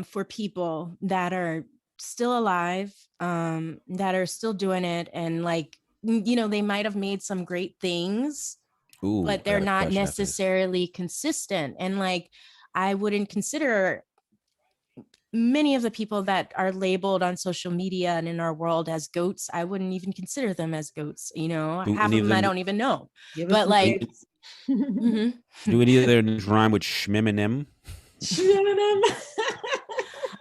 for people that are still alive, that are still doing it. And like, you know, they might have made some great things, but they're not necessarily consistent. And like, I wouldn't consider many of the people that are labeled on social media and in our world as GOATs, I wouldn't even consider them as GOATs. You know, half of them I don't even know. But like, do any of their names rhyme with Schmiminim?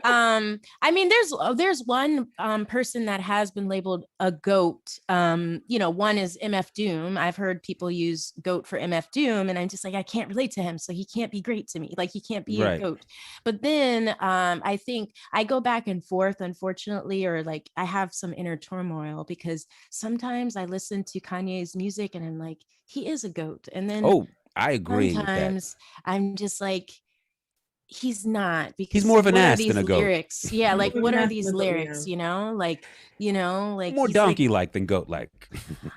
I mean, there's one person that has been labeled a GOAT. You know, one is MF Doom. I've heard people use GOAT for MF Doom, and I'm just like, I can't relate to him, so he can't be great to me. Like, he can't be a GOAT. But then I think I go back and forth, unfortunately, or like I have some inner turmoil because sometimes I listen to Kanye's music and I'm like, he is a GOAT. And then I agree. Sometimes I'm just like, he's not, because he's more of an ass than a goat. Lyrics, like what are these lyrics? You know, like more donkey like than goat like.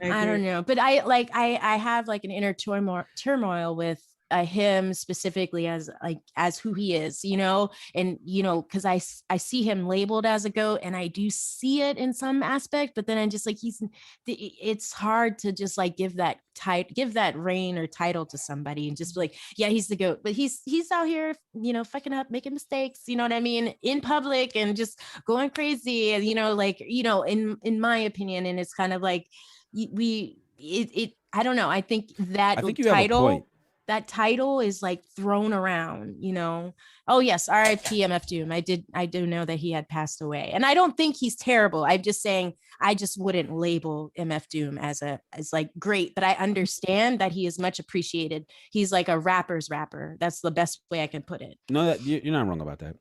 I don't know, but I have like an inner turmoil with him specifically as who he is, you know, and you know, because I see him labeled as a GOAT, and I do see it in some aspect, but then I'm just like, it's hard to just like give that reign or title to somebody and just be like, yeah, he's the GOAT, but he's out here, you know, fucking up, making mistakes, you know what I mean, in public and just going crazy, and you know, like, you know, in my opinion, and it's kind of like I don't know, I think that that title is like thrown around, you know. Oh yes, R.I.P. MF Doom. I do know that he had passed away, and I don't think he's terrible. I'm just saying I just wouldn't label MF Doom as like great, but I understand that he is much appreciated. He's like a rapper's rapper. That's the best way I can put it. No, you're not wrong about that.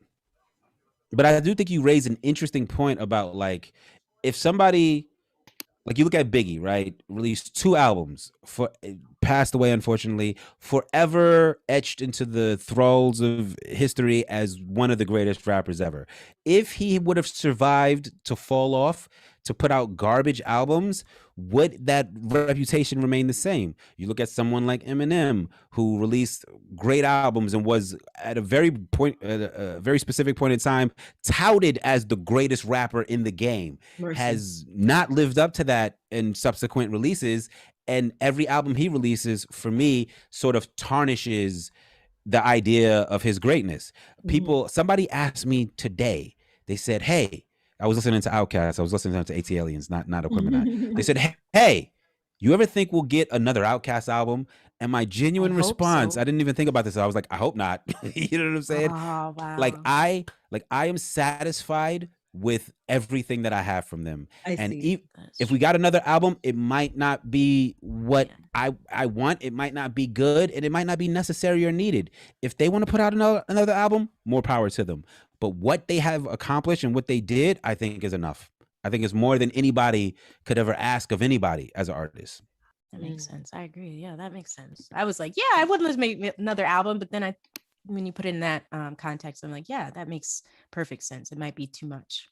But I do think you raise an interesting point about like, if somebody, like, you look at Biggie, right? Released 2 albums, passed away, unfortunately, forever etched into the thralls of history as one of the greatest rappers ever. If he would have survived to fall off, to put out garbage albums, would that reputation remain the same? You look at someone like Eminem, who released great albums and was at a very specific point in time touted as the greatest rapper in the game, has not lived up to that in subsequent releases, and every album he releases, for me, sort of tarnishes the idea of his greatness. Somebody asked me today, they said, hey, I was listening to Outkast. I was listening to AT Aliens, not Aquemini. They said, hey, you ever think we'll get another Outkast album? And my genuine response, I didn't even think about this. I was like, I hope not. You know what I'm saying? Oh, wow. Like I am satisfied with everything that I have from them. If we got another album, it might not be what I want. It might not be good, and it might not be necessary or needed. If they want to put out another album, more power to them. But what they have accomplished and what they did, I think, is enough. I think it's more than anybody could ever ask of anybody as an artist. That makes sense. I agree. Yeah, that makes sense. I was like, yeah, I would let's make another album, but then when you put it in that context, I'm like, yeah, that makes perfect sense. It might be too much.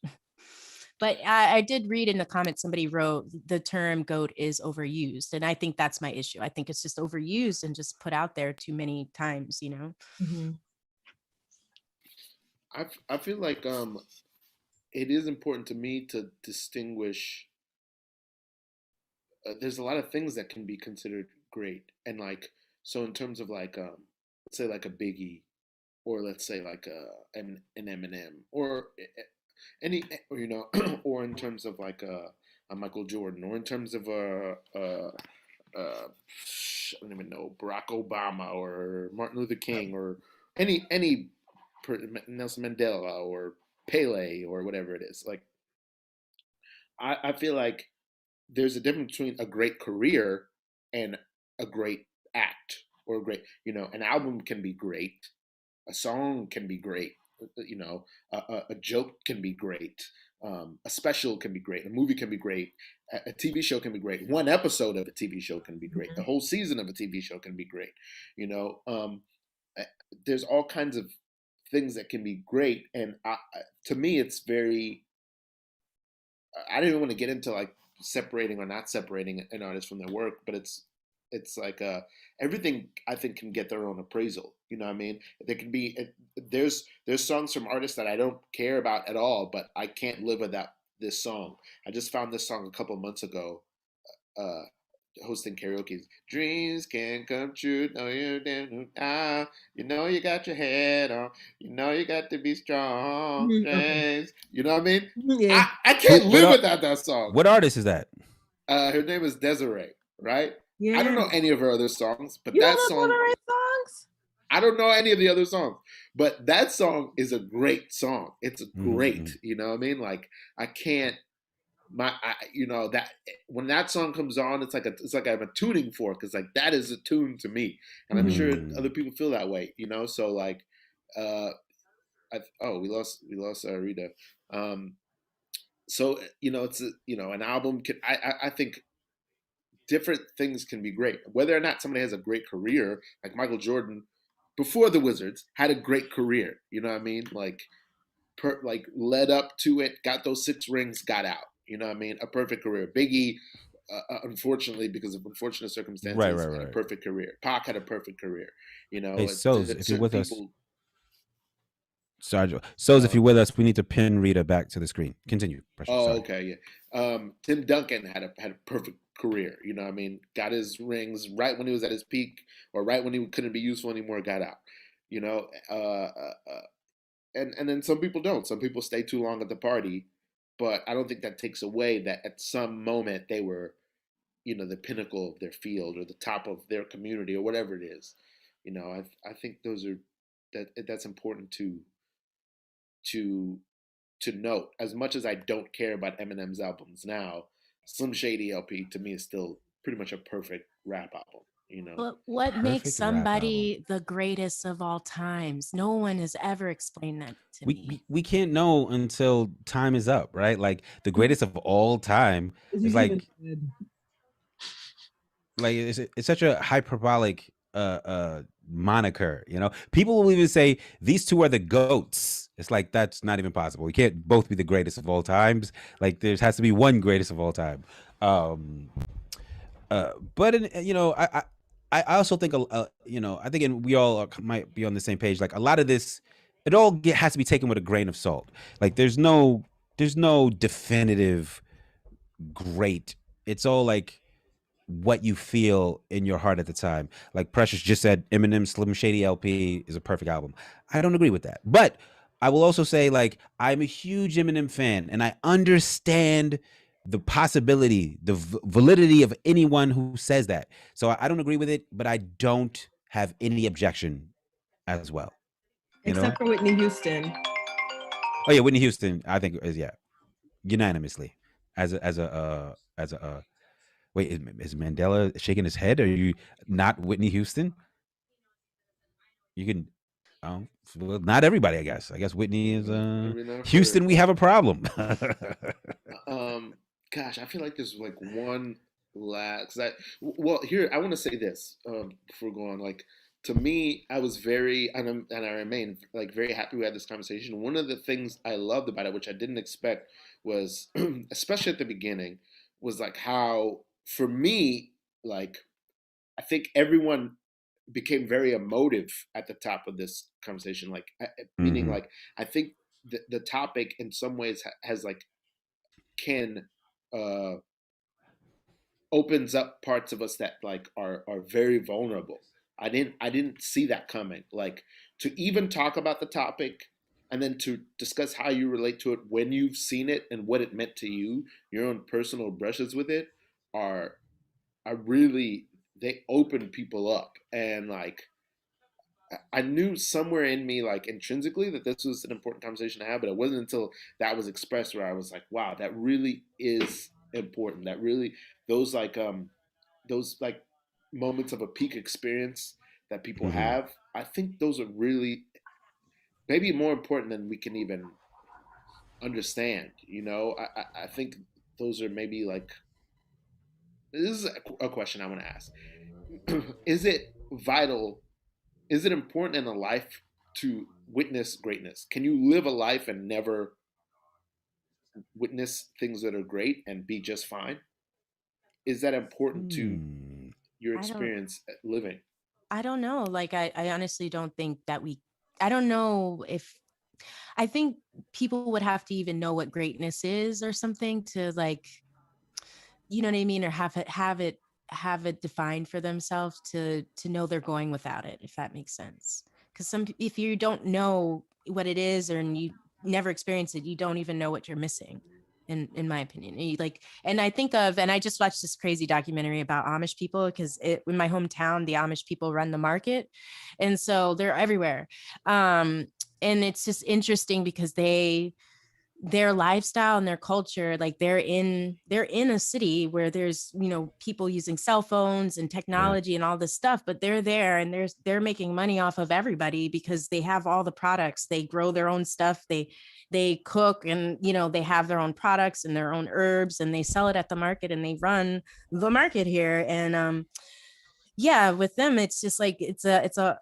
But I did read in the comments, somebody wrote the term GOAT is overused. And I think that's my issue. I think it's just overused and just put out there too many times, you know? Mm-hmm. I feel like it is important to me to distinguish. There's a lot of things that can be considered great, and like so in terms of like let's say like a Biggie, or let's say like an Eminem, or any, or, you know, or in terms of like a Michael Jordan, or in terms of I don't even know, Barack Obama or Martin Luther King, or any Nelson Mandela or Pele or whatever it is. Like I feel like there's a difference between a great career and a great act, or a great, you know, an album can be great, a song can be great, you know, a joke can be great, a special can be great, a movie can be great, a TV show can be great, one episode of a TV show can be great, the whole season of a TV show can be great, you know. There's all kinds of things that can be great, and to me, it's very. I don't even want to get into like separating or not separating an artist from their work, but it's like everything I think can get their own appraisal. You know what I mean? There can be there's songs from artists that I don't care about at all, but I can't live without this song. I just found this song a couple months ago, hosting karaoke. Dreams can come true. No, you didn't. You know you got your head on. You know you got to be strong. Okay. You know what I mean? Yeah. I can't live without that song. What artist is that? Her name is Desiree, right? Yeah. I don't know any of her other songs, but You that don't know song. Desiree songs? I don't know any of the other songs, but that song is a great song. It's great. You know what I mean? Like I can't. You know that when that song comes on, it's like I have a tuning fork. It's like that is a tune to me, and I'm sure other people feel that way. You know, so like, we lost Rita. So you know, it's you know, an album can. I think different things can be great. Whether or not somebody has a great career, like Michael Jordan, before the Wizards, had a great career. You know what I mean? Like, led up to it, got those 6 rings, got out. You know what I mean? A perfect career. Biggie, unfortunately, because of unfortunate circumstances, had a perfect career. Pac had a perfect career. You know, hey, Soz, if you're with us, sorry, Soz, if you're with us, we need to pin Rita back to the screen. Continue. Precious. Oh, okay, yeah. Tim Duncan had a perfect career. You know what I mean? Got his rings right when he was at his peak, or right when he couldn't be useful anymore, got out. You know, and then some people don't. Some people stay too long at the party. But I don't think that takes away that at some moment they were, you know, the pinnacle of their field or the top of their community or whatever it is. You know, I think that's important to note. As much as I don't care about Eminem's albums now, Slim Shady LP to me is still pretty much a perfect rap album. You know, but what makes somebody the greatest of all times? No one has ever explained that to me. We can't know until time is up, right? Like the greatest of all time is like it's such a hyperbolic moniker, you know. People will even say these two are the GOATs. It's like that's not even possible. We can't both be the greatest of all times. Like there has to be one greatest of all time. But you know, I also think you know, I think we all might be on the same page. Like a lot of this, it all has to be taken with a grain of salt. Like there's no definitive great. It's all like what you feel in your heart at the time. Like Precious just said, Eminem Slim Shady LP is a perfect album. I don't agree with that, but I will also say, like, I'm a huge Eminem fan, and I understand the possibility, the validity of anyone who says that. So I don't agree with it, but I don't have any objection as well. Except for Whitney Houston. Oh yeah, Whitney Houston, I think is unanimously as a wait, is Mandela shaking his head? Are you not Whitney Houston? You can. Well, not everybody, I guess. I guess Whitney is Houston. We have a problem. Gosh, I feel like there's like one last. Well, here I want to say this before going. Like to me, I was very and I remain like very happy we had this conversation. One of the things I loved about it, which I didn't expect, was especially at the beginning, was like how for me, like I think everyone became very emotive at the top of this conversation. Like meaning, Mm-hmm. like I think the topic in some ways has like can uh, opens up parts of us that like are very vulnerable. I didn't see that coming. Like to even talk about the topic and then to discuss how you relate to it when you've seen it and what it meant to you, your own personal brushes with it are really they open people up and like I knew somewhere in me, like intrinsically, that this was an important conversation to have, but it wasn't until that was expressed where I was like, "Wow, that really is important." That really, those like, those like moments of a peak experience that people Mm-hmm. have, I think those are really maybe more important than we can even understand. I think those are maybe like this is a question I want to ask: Is it vital is it important in a life to witness greatness? Can you live a life and never witness things that are great and be just fine? Is that important to Hmm. your I don't experience at living? I don't know. Like I honestly don't think that I don't know if I think people would have to even know what greatness is or something to like, you know what I mean, or have it defined for themselves to know they're going without it, if that makes sense. Because if you don't know what it is or and you never experience it, you don't even know what you're missing. In my opinion, and I think of, and I just watched this crazy documentary about Amish people because in my hometown, the Amish people run the market, and so they're everywhere. Um, and it's just interesting because their lifestyle and their culture, like they're in a city where there's people using cell phones and Yeah. technology and all this stuff, but they're there and they're making money off of everybody because they have all the products. They grow their own stuff, they cook, and they have their own products and their own herbs, and they sell it at the market, and they run the market here. And yeah, with them it's just like it's a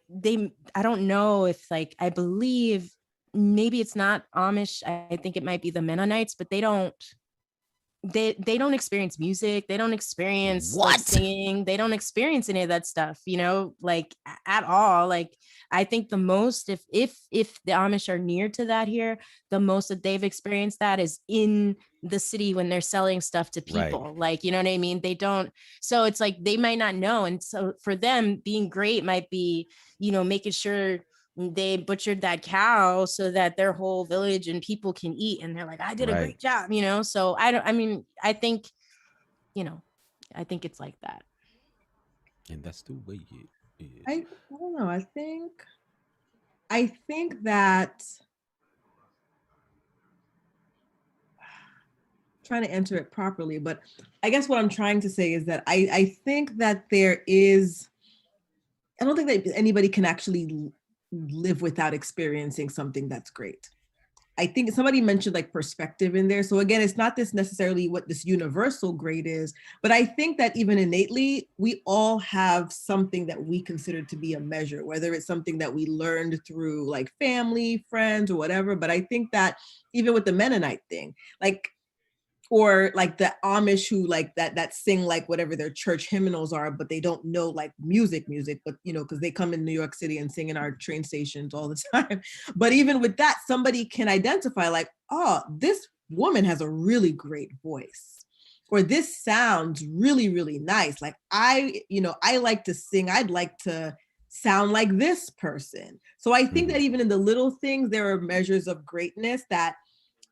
they I don't know if, like, I believe maybe it's not Amish. I think it might be the Mennonites, but they don't experience music. They don't experience like What? singing. They don't experience any of that stuff, like at all. Like I think the most, if the Amish are near to that here, the most that they've experienced that is in the city when they're selling stuff to Right. people. Like, you know what I mean? They don't, so it's like they might not know. And so for them, being great might be, making sure they butchered that cow so that their whole village and people can eat, and they're like, I did a Right. great job, so you know I think it's like that. And that's the way it is. I don't know. I think that trying to enter it properly, but I guess what I'm trying to say is that I think that I don't think that anybody can actually live without experiencing something that's great. I think somebody mentioned like perspective in there. So again, it's not this necessarily what this universal great is, but I think that even innately, we all have something that we consider to be a measure, whether it's something that we learned through like family, friends, or whatever. But I think that even with the Mennonite thing, like or like the Amish who like that sing like whatever their church hymnals are, but they don't know like music, but because they come in New York City and sing in our train stations all the time. But even with that, somebody can identify like, oh, this woman has a really great voice. Or this sounds really, really nice. Like I like to sing. I'd like to sound like this person. So I think Mm-hmm. that even in the little things, there are measures of greatness that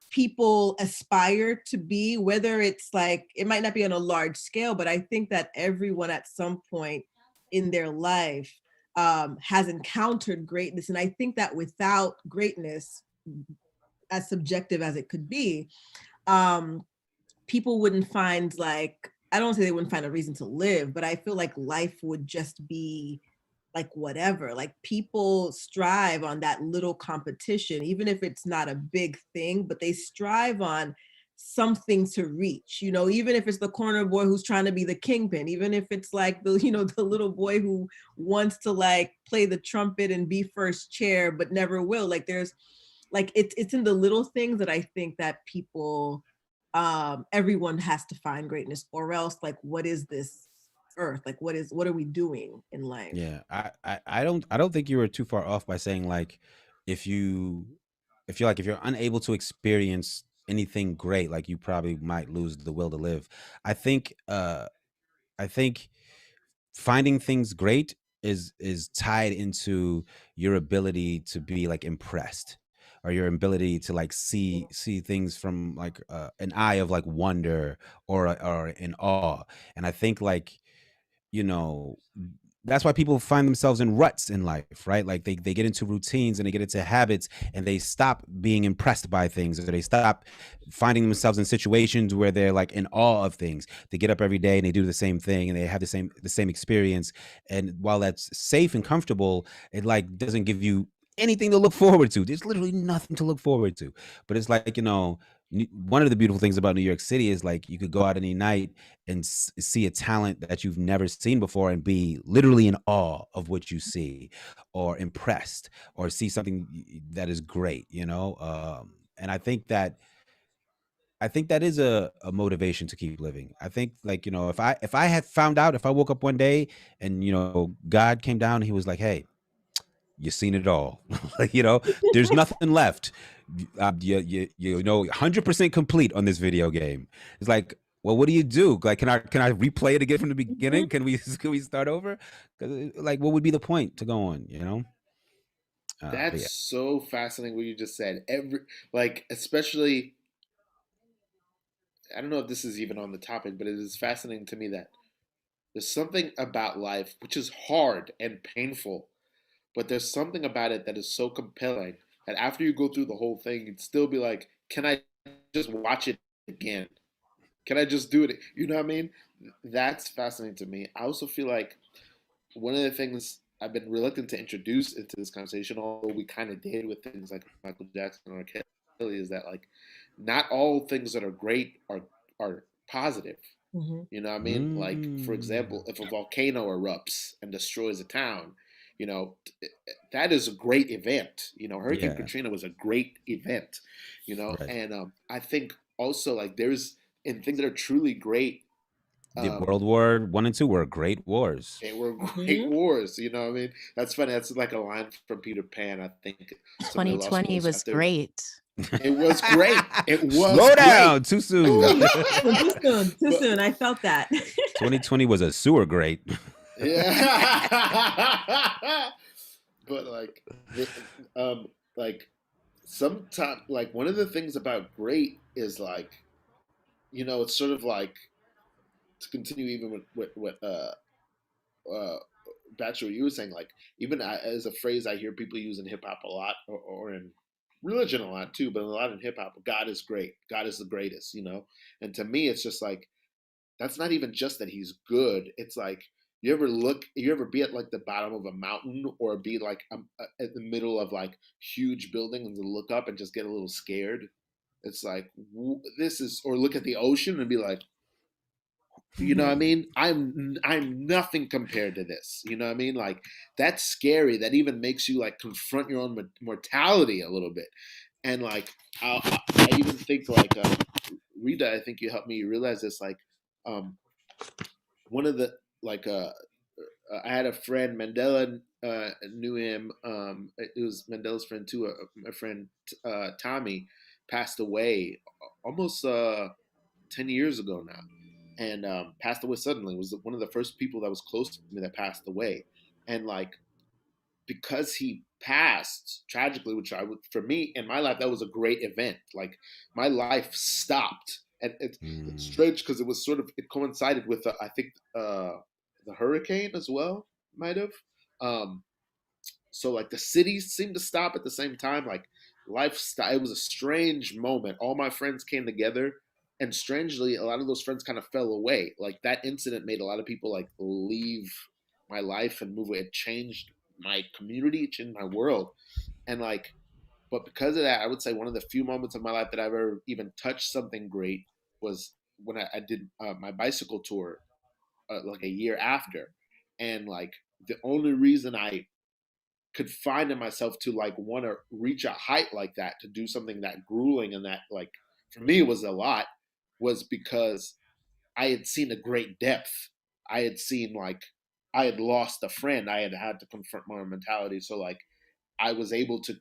people aspire to be, whether it's like, it might not be on a large scale, but I think that everyone at some point in their life has encountered greatness. And I think that without greatness, as subjective as it could be, um, people wouldn't find like, I don't say they wouldn't find a reason to live, but I feel like life would just be like whatever. Like people strive on that little competition, even if it's not a big thing, but they strive on something to reach, you know, even if it's the corner boy who's trying to be the kingpin, even if it's like the, you know, the little boy who wants to like play the trumpet and be first chair but never will. Like there's like it's in the little things that I think that people everyone has to find greatness, or else like what is this earth, like what are we doing in life? Yeah, I don't think you were too far off by saying like if you if you're unable to experience anything great, like you probably might lose the will to live. I think I think finding things great is tied into your ability to be like impressed, or your ability to like see things from like an eye of like wonder, or in awe. And I think like, you know, that's why people find themselves in ruts in life, right? Like they get into routines and they get into habits, and they stop being impressed by things, or they stop finding themselves in situations where they're like in awe of things. They get up every day and they do the same thing, and they have the same experience. And while that's safe and comfortable, it like doesn't give you anything to look forward to. There's literally nothing to look forward to. But it's like, you know, one of the beautiful things about New York City is like you could go out any night and see a talent that you've never seen before and be literally in awe of what you see, or impressed, or see something that is great, you know. And I think that is a motivation to keep living. I think, like, you know, if I had found out, if I woke up one day and, you know, God came down and he was like, hey, you seen it all. Like, you know, there's nothing left. You know, 100% complete on this video game. It's like, well, what do you do? Like, can I replay it again from the beginning? Can we start over? 'Cause, like, what would be the point to go on? You know. But That's yeah. so fascinating what you just said. Like, especially, I don't know if this is even on the topic, but it is fascinating to me that there's something about life which is hard and painful, but there's something about it that is so compelling that after you go through the whole thing, you'd still be like, can I just watch it again? Can I just do it? You know what I mean? That's fascinating to me. I also feel like one of the things I've been reluctant to introduce into this conversation, although we kind of did with things like Michael Jackson or Kelly, is that like not all things that are great are positive. Mm-hmm. You know what I mean? Like, for example, Mm, if a volcano erupts and destroys a town, you know, that is a great event. You know, Hurricane yeah. Katrina was a great event, you know, Right. and I think also like there's in things that are truly great, The um, World War I and II were great wars. they were great Mm-hmm. wars. You know what I mean? That's funny. That's like a line from Peter Pan. I think some of the law 2020 schools was after great. it was great. It was Slow great. down. Too soon. Ooh, too soon, too But soon. I felt that. 2020 was a sewer great. yeah. But like sometimes like one of the things about great is like, you know, it's sort of like to continue even with uh Baxter, what you were saying, like even as a phrase I hear people use in hip hop a lot, or in religion a lot too, but a lot in hip hop, God is great, God is the greatest, you know. And to me it's just like that's not even just that he's good. It's like you ever be at like the bottom of a mountain, or be like at the middle of like huge buildings and look up and just get a little scared. It's like this is, or look at the ocean and be like, you know what I Mm-hmm. mean? I'm nothing compared to this. You know what I mean? Like that's scary. That even makes you like confront your own mortality a little bit. And like I even think like Rita, I think you helped me realize this. Like um, one of the like I had a friend Mandela knew him. It was Mandela's friend too. My friend Tommy passed away almost 10 years ago now, and passed away suddenly. Was one of the first people that was close to me that passed away, and like because he passed tragically, which I would for me in my life that was a great event. Like my life stopped, and it's Mm, strange because it was sort of it coincided with I think the hurricane as well might have. Um, so like the cities seemed to stop at the same time. Like lifestyle, it was a strange moment. All my friends came together, and strangely, a lot of those friends kind of fell away. Like that incident made a lot of people like leave my life and move away. It changed my community, it changed my world, and like But because of that, I would say one of the few moments of my life that I've ever even touched something great was when I did my bicycle tour like a year after. And like the only reason I could find in myself to like want to reach a height like that, to do something that grueling and that like for me was a lot, was because I had seen a great depth. I had seen like I had lost a friend. I had had to confront my mentality. So like I was able to,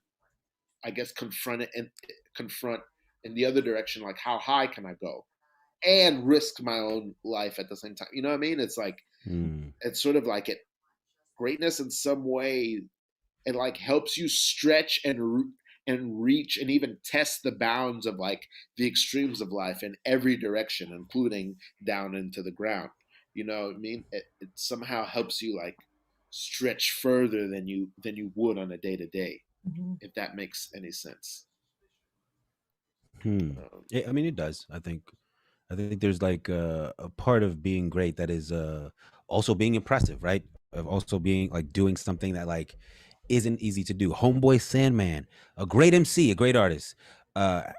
I guess, confront in the other direction, like how high can I go, and risk my own life at the same time. You know what I mean? It's like it's sort of like greatness in some way. It like helps you stretch and reach and even test the bounds of like the extremes of life in every direction, including down into the ground. You know what I mean? It somehow helps you like stretch further than you would on a day to day, if that makes any sense. Yeah, I mean, it does. I think there's like a part of being great that is also being impressive, right? Of also being like doing something that like isn't easy to do. Homeboy Sandman, a great MC, a great artist,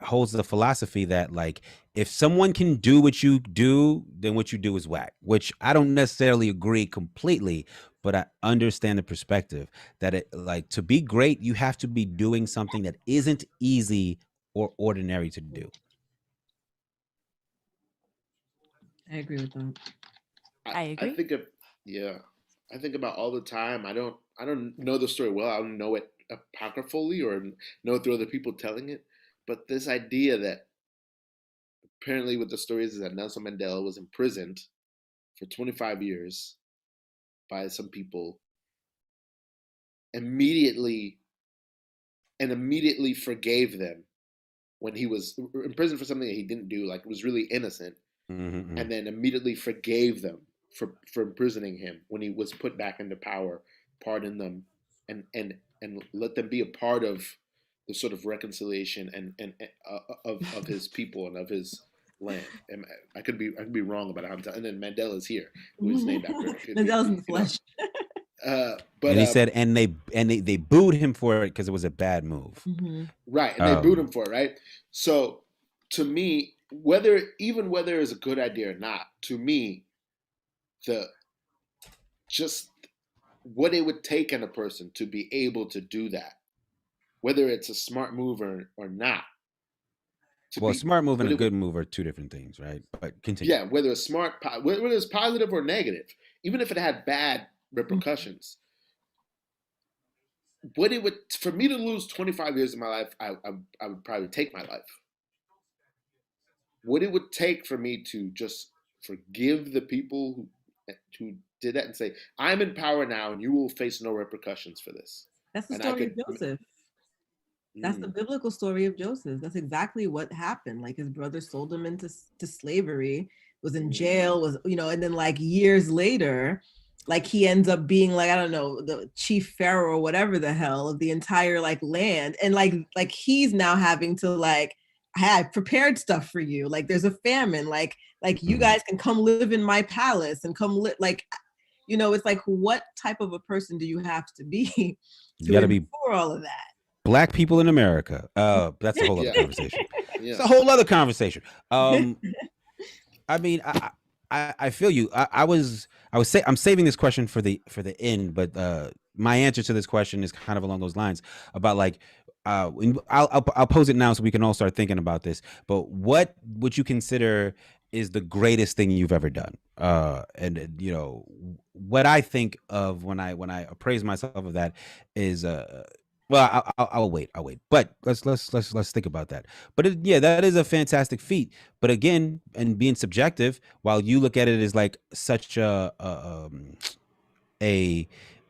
holds the philosophy that like if someone can do what you do, then what you do is whack. Which I don't necessarily agree completely, but I understand the perspective that it like to be great, you have to be doing something that isn't easy or ordinary to do. I agree with that. I I agree. think of yeah, I think about all the time. I don't know the story well. I don't know it apocryphally or know through other people telling it. But this idea that apparently what the story is that Nelson Mandela was imprisoned for 25 years by some people immediately immediately forgave them when he was in prison for something that he didn't do, like it was really innocent, and then immediately forgave them for imprisoning him when he was put back into power, pardoned them, and let them be a part of the sort of reconciliation of his people and of his land. And I could be wrong about how I'm telling. And then Mandela's here, who is named after. It could be, Mandela's in the you know. flesh. But And he said, and they booed him for it because it was a bad move. Right, and they booed him for it, right? So to me, whether it's a good idea or not, to me, the just what it would take in a person to be able to do that, whether it's a smart move or not. Well, a smart move and a what it good would, move are two different things, right? But continue. yeah, whether it's whether it's positive or negative, even if it had bad repercussions, what it would for me to lose 25 years of my life, I would probably take my life. What it would take for me to just forgive the people who did that and say, I'm in power now and you will face no repercussions for this. That's the And I story of could Joseph. That's the biblical story of Joseph. That's exactly what happened. Like his brother sold him into slavery, was in jail, was, you know, and then like years later, like he ends up being like, I don't know, the chief pharaoh or whatever the hell of the entire like land. And like he's now having to like, I prepared stuff for you. Like there's a famine, like you guys can come live in my palace and come live. Like, you know, it's like, what type of a person do you have to be to endure all of that? Black people in America. That's a whole other conversation. Yeah. It's a whole other conversation. I mean, I feel you. I'm saving this question for the end, but my answer to this question is kind of along those lines about like I'll pose it now so we can all start thinking about this. But what would you consider is the greatest thing you've ever done? And you know what I think of when I appraise myself of that is well, I'll wait. But let's think about that. But yeah, that is a fantastic feat. But again, and being subjective, while you look at it as like such a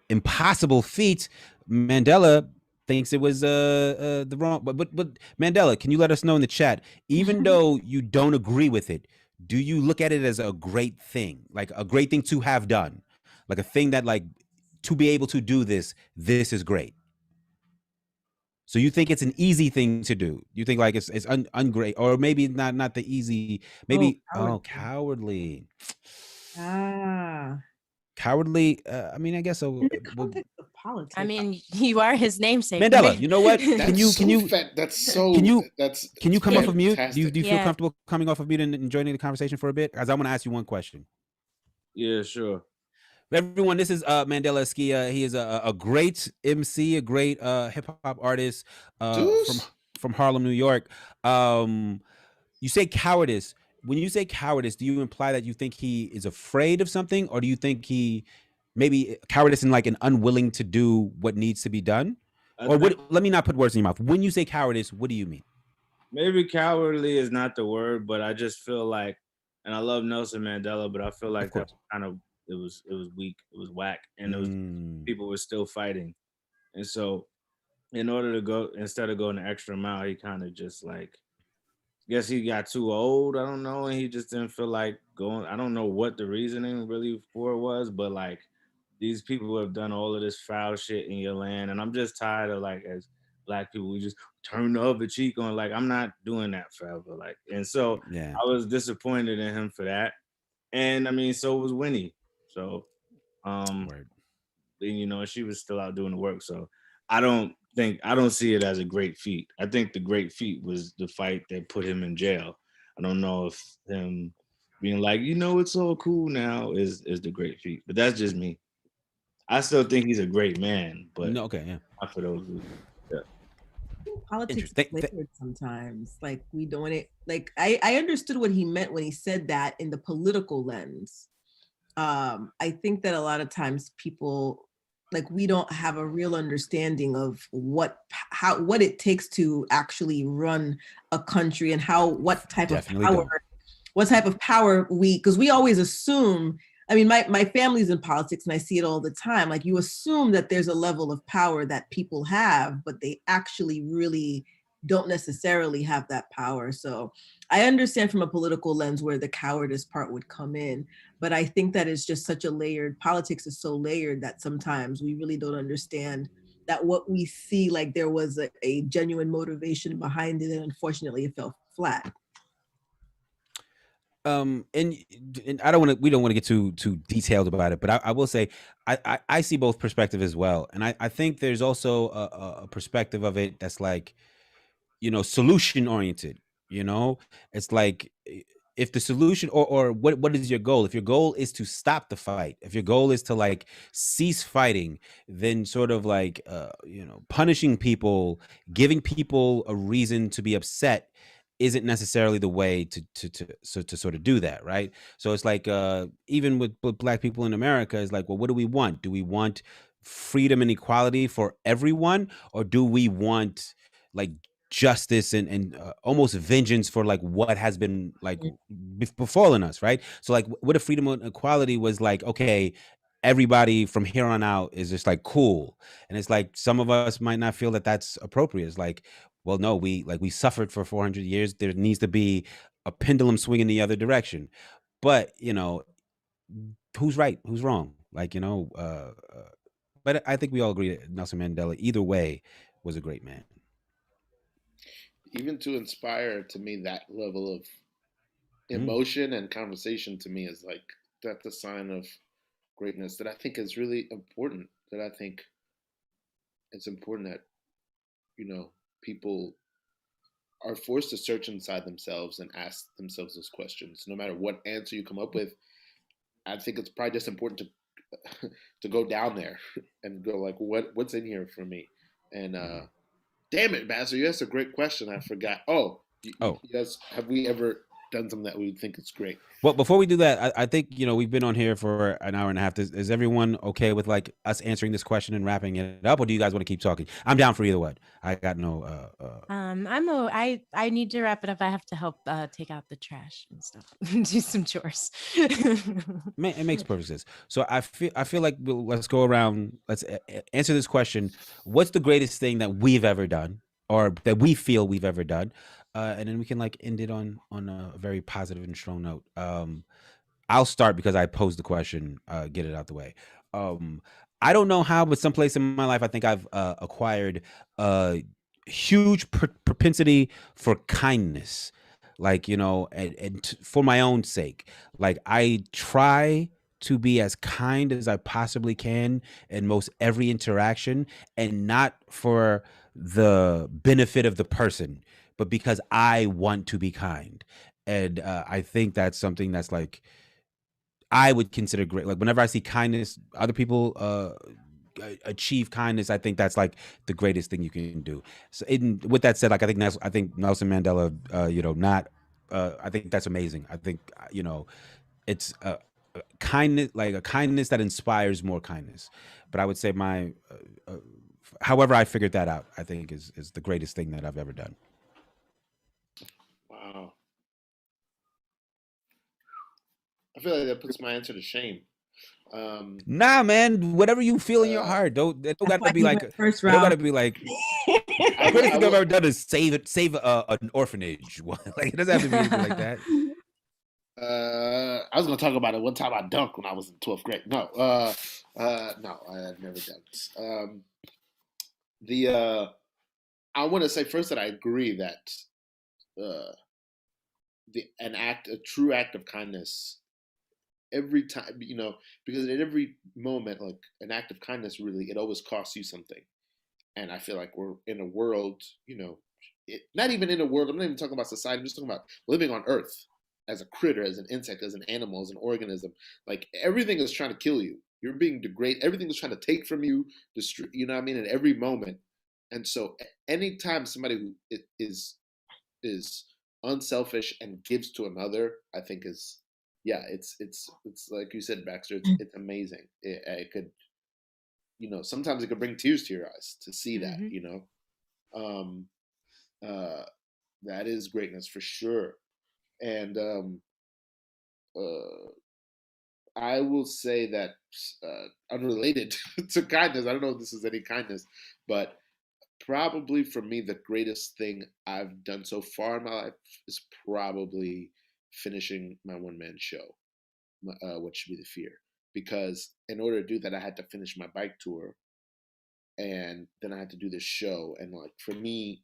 impossible feat, Mandela thinks it was the wrong. But Mandela, can you let us know in the chat? Even though you don't agree with it, do you look at it as a great thing, like a great thing to have done, like a thing that like to be able to do this? This is great. So you think it's an easy thing to do? You think like it's ungreat, or maybe not the easy, maybe cowardly. cowardly. I mean, I guess In the context of politics. I mean, you are his namesake. Mandela. You know what? That's Can you come off of mute? Do you feel Yeah. comfortable coming off of mute and joining the conversation for a bit? As I want to ask you one question. Yeah, sure. Everyone, this is Mandela Eskia. He is a great MC, a great hip hop artist from Harlem, New York. You say cowardice. When you say cowardice, do you imply that you think he is afraid of something, or do you think he maybe cowardice in like an unwilling to do what needs to be done? Or let me not put words in your mouth. When you say cowardice, what do you mean? Maybe cowardly is not the word, but I just feel like, and I love Nelson Mandela, but I feel like that kind of it was weak, it was whack, and it was people were still fighting, and so in order to go, instead of going the extra mile, he kind of just like, guess he got too old, I don't know, and he just didn't feel like going. I don't know what the reasoning really for it was, but like these people have done all of this foul shit in your land, and I'm just tired of like, as Black people, we just turn the other cheek on. Like, I'm not doing that forever. Like, and so I was disappointed in him for that. And I mean, so was Winnie. So, you know, she was still out doing the work. So I don't see it as a great feat. I think the great feat was the fight that put him in jail. I don't know if him being like, you know, it's all cool now is the great feat, but that's just me. I still think he's a great man, but not for those reasons. Politics is layered sometimes. Like, we don't it. Like, I understood what he meant when he said that in the political lens. I think that a lot of times people, like, we don't have a real understanding of what it takes to actually run a country and what type of power because we always assume. I mean, my family's in politics and I see it all the time. Like, you assume that there's a level of power that people have, but they actually really don't necessarily have that power. So I understand from a political lens where the cowardice part would come in, but I think that it's just such a layered, politics is so layered that sometimes we really don't understand that what we see, like there was a genuine motivation behind it, and unfortunately it fell flat. And we don't want to get too detailed about it, but I will say I see both perspectives as well, and I think there's also a perspective of it that's like, you know, solution oriented. You know, it's like, if the solution or what is your goal? If your goal is to stop the fight, if your goal is to like cease fighting, then sort of like you know, punishing people, giving people a reason to be upset isn't necessarily the way to sort of do that, right? So it's like even with Black people in America, is like, well, what do we want? Do we want freedom and equality for everyone, or do we want like justice and almost vengeance for like what has been like befallen us, right? So like, what if freedom and equality was like, okay, everybody from here on out is just like cool, and it's like some of us might not feel that that's appropriate. It's like, well, no, we suffered for 400 years. There needs to be a pendulum swing in the other direction. But, you know, who's right? Who's wrong? Like, you know, but I think we all agree that Nelson Mandela, either way, was a great man. Even to inspire, to me, that level of emotion and conversation, to me, is like, that's a sign of greatness that I think is really important. That I think it's important that, you know, people are forced to search inside themselves and ask themselves those questions. No matter what answer you come up with, I think it's probably just important to go down there and go like, what's in here for me? And damn it, Baxter, you asked a great question. I forgot. Yes. Have we ever done something that we think is great? Well, before we do that, I think, you know, we've been on here for an hour and a half. Is everyone okay with like us answering this question and wrapping it up, or do you guys want to keep talking? I'm down for either one. I got no. I need to wrap it up. I have to help take out the trash and stuff, do some chores. It makes perfect sense. So I feel like let's go around. Let's answer this question. What's the greatest thing that we've ever done, or that we feel we've ever done? And then we can like end it on a very positive and strong note. I'll start because I posed the question, get it out the way. I don't know how, but someplace in my life, I think I've acquired a huge propensity for kindness, like, you know, and for my own sake. Like, I try to be as kind as I possibly can in most every interaction, and not for the benefit of the person, but because I want to be kind. And I think that's something that's like I would consider great. Like whenever I see kindness, other people achieve kindness, I think that's like the greatest thing you can do. So, with that said, like I think Nelson Mandela, not. I think that's amazing. I think it's kindness, like a kindness that inspires more kindness. But I would say however I figured that out, I think is the greatest thing that I've ever done. Wow. I feel like that puts my answer to shame. Nah, man, whatever you feel in your heart, don't gotta be like first don't round. gotta be like the greatest thing I've ever done is save an orphanage. Like it doesn't have to be anything like that. I was gonna talk about it one time I dunked when I was in 12th grade. No, no, I've never dunked. I want to say first that I agree that a true act of kindness, every time, because at every moment, like an act of kindness, really, it always costs you something. And I feel like we're in a world, not even in a world. I'm not even talking about society. I'm just talking about living on Earth as a critter, as an insect, as an animal, as an organism. Like everything is trying to kill you. You're being degraded. Everything is trying to take from you, destroy. You know what I mean? At every moment. And so, anytime somebody who is unselfish and gives to another, I think it's like you said, Baxter. It's amazing. It could, sometimes it could bring tears to your eyes to see that. That is greatness for sure. And I will say that unrelated to kindness, I don't know if this is any kindness, but probably for me, the greatest thing I've done so far in my life is probably finishing my one-man show, What Should Be the Fear. Because in order to do that, I had to finish my bike tour, and then I had to do this show. And like for me,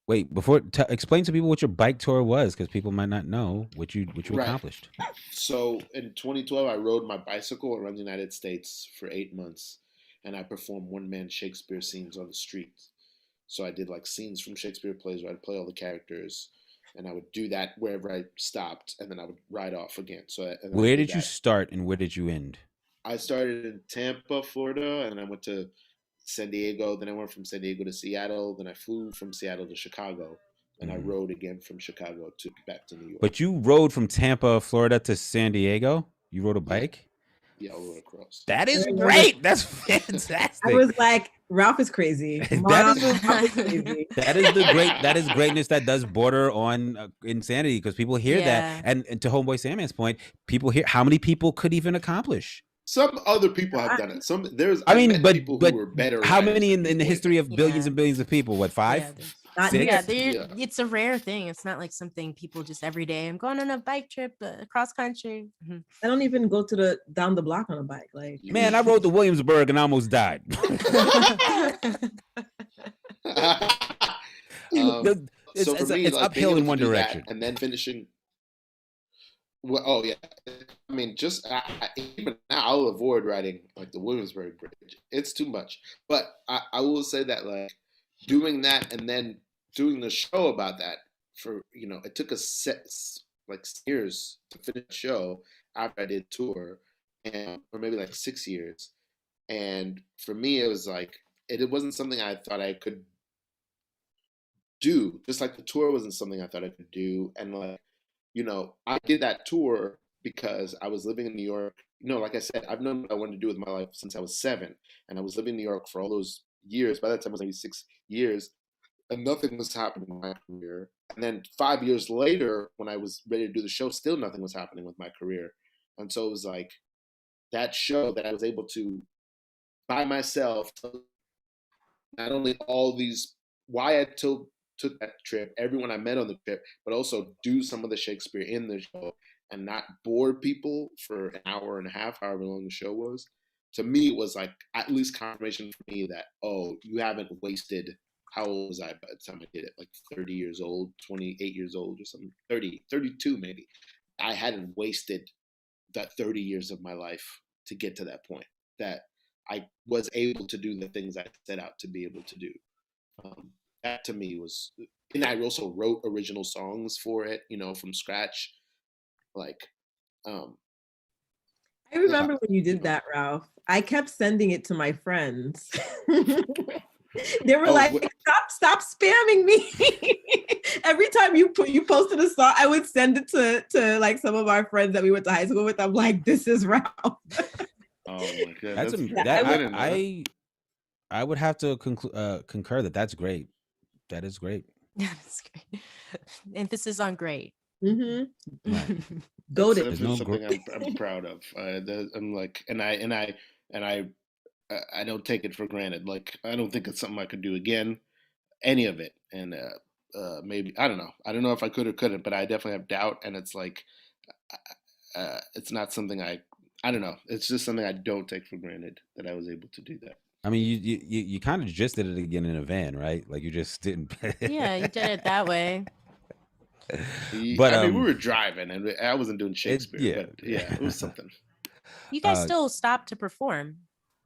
wait, before explain to people what your bike tour was, because people might not know what you accomplished. So in 2012, I rode my bicycle around the United States for 8 months, and I performed one-man Shakespeare scenes on the street. So I did like scenes from Shakespeare plays where I'd play all the characters, and I would do that wherever I stopped, and then I would ride off again. Where did you start and where did you end? I started in Tampa, Florida, and I went to San Diego. Then I went from San Diego to Seattle. Then I flew from Seattle to Chicago, and I rode again from Chicago back to New York. But you rode from Tampa, Florida to San Diego? You rode a bike? Yeah, I rode across. That is great. That's fantastic. I was like, Ralph is crazy. That is greatness that does border on insanity, because people hear that, and to Homeboy Sandman's point, people hear how many people could even accomplish. Some other people have done it. But people who were better. How many in the history of billions and billions of people? What, 5? Yeah, it's a rare thing. It's not like something people just every day. I'm going on a bike trip across country. I don't even go down the block on a bike. Like, man, I rode to Williamsburg and I almost died. It's uphill in one direction, and then finishing. Well, oh yeah. I mean, just even now, I'll avoid riding like the Williamsburg Bridge. It's too much. But I will say that like doing that and then doing the show about that for it took us like years to finish the show after I did tour, or maybe like 6 years. And for me, it was like it wasn't something I thought I could do. Just like the tour wasn't something I thought I could do, and like. I did that tour because I was living in New York. Like I said, I've known what I wanted to do with my life since I was 7, and I was living in New York for all those years. By that time, it was maybe 6 years, and nothing was happening in my career. And then 5 years later, when I was ready to do the show, still nothing was happening with my career. And so it was like that show that I was able to, by myself, not only all these, why I took that trip, everyone I met on the trip, but also do some of the Shakespeare in the show and not bore people for an hour and a half, however long the show was. To me, it was like at least confirmation for me that, oh, you haven't wasted, how old was I by the time I did it? Like 30 years old, 28 years old or something, 32 maybe. I hadn't wasted that 30 years of my life to get to that point, that I was able to do the things I set out to be able to do. That to me was, and I also wrote original songs for it, from scratch. Like, I remember when you did that, Ralph. I kept sending it to my friends. They were like, stop spamming me. Every time you posted a song, I would send it to like some of our friends that we went to high school with. I'm like, this is Ralph. Oh my god, I would have to concur that's great. That is great. That's great. Emphasis on great. Mm-hmm. Right. That's something I'm proud of. I'm like, and I don't take it for granted. Like, I don't think it's something I could do again, any of it. And maybe, I don't know if I could or couldn't, but I definitely have doubt. And it's like, it's not something I don't know. It's just something I don't take for granted that I was able to do that. I mean, you kind of just did it again in a van, right? Like, you just didn't. Yeah, you did it that way. But I mean, we were driving, and I wasn't doing Shakespeare. But yeah, it was something. You guys still stopped to perform,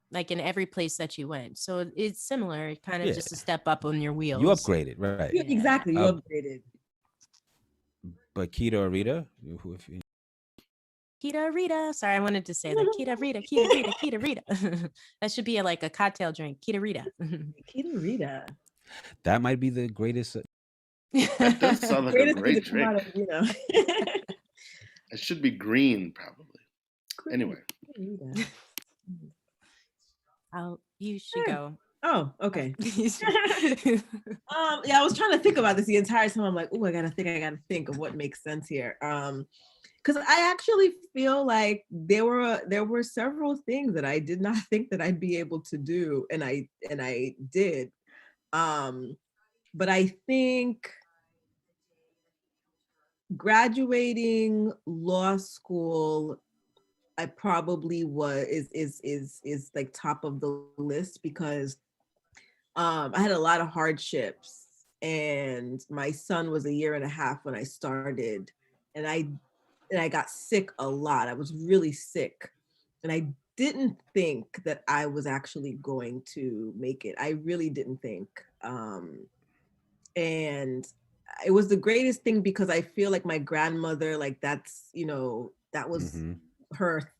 like in every place that you went. So it's similar, kind of just a step up on your wheels. You upgraded, right? Yeah, exactly, you upgraded. But Kita or Rita, Kita Rita. Sorry, I wanted to say that. Kita Rita, Kita Rita, Kita Rita. That should be like a cocktail drink. Kita Rita. Kita Rita. That might be the greatest. That does sound like a great drink. It should be green, probably. Anyway. You should go. Oh, okay. Yeah, I was trying to think about this the entire time. I'm like, oh, I gotta think of what makes sense here. Because I actually feel like there were several things that I did not think that I'd be able to do, and I did. But I think graduating law school, I probably is like top of the list, because I had a lot of hardships, and my son was 1.5 years when I started, and I got sick a lot. I was really sick, and I didn't think that I was actually going to make it. I really didn't think. And it was the greatest thing, because I feel like my grandmother, like that's, that was her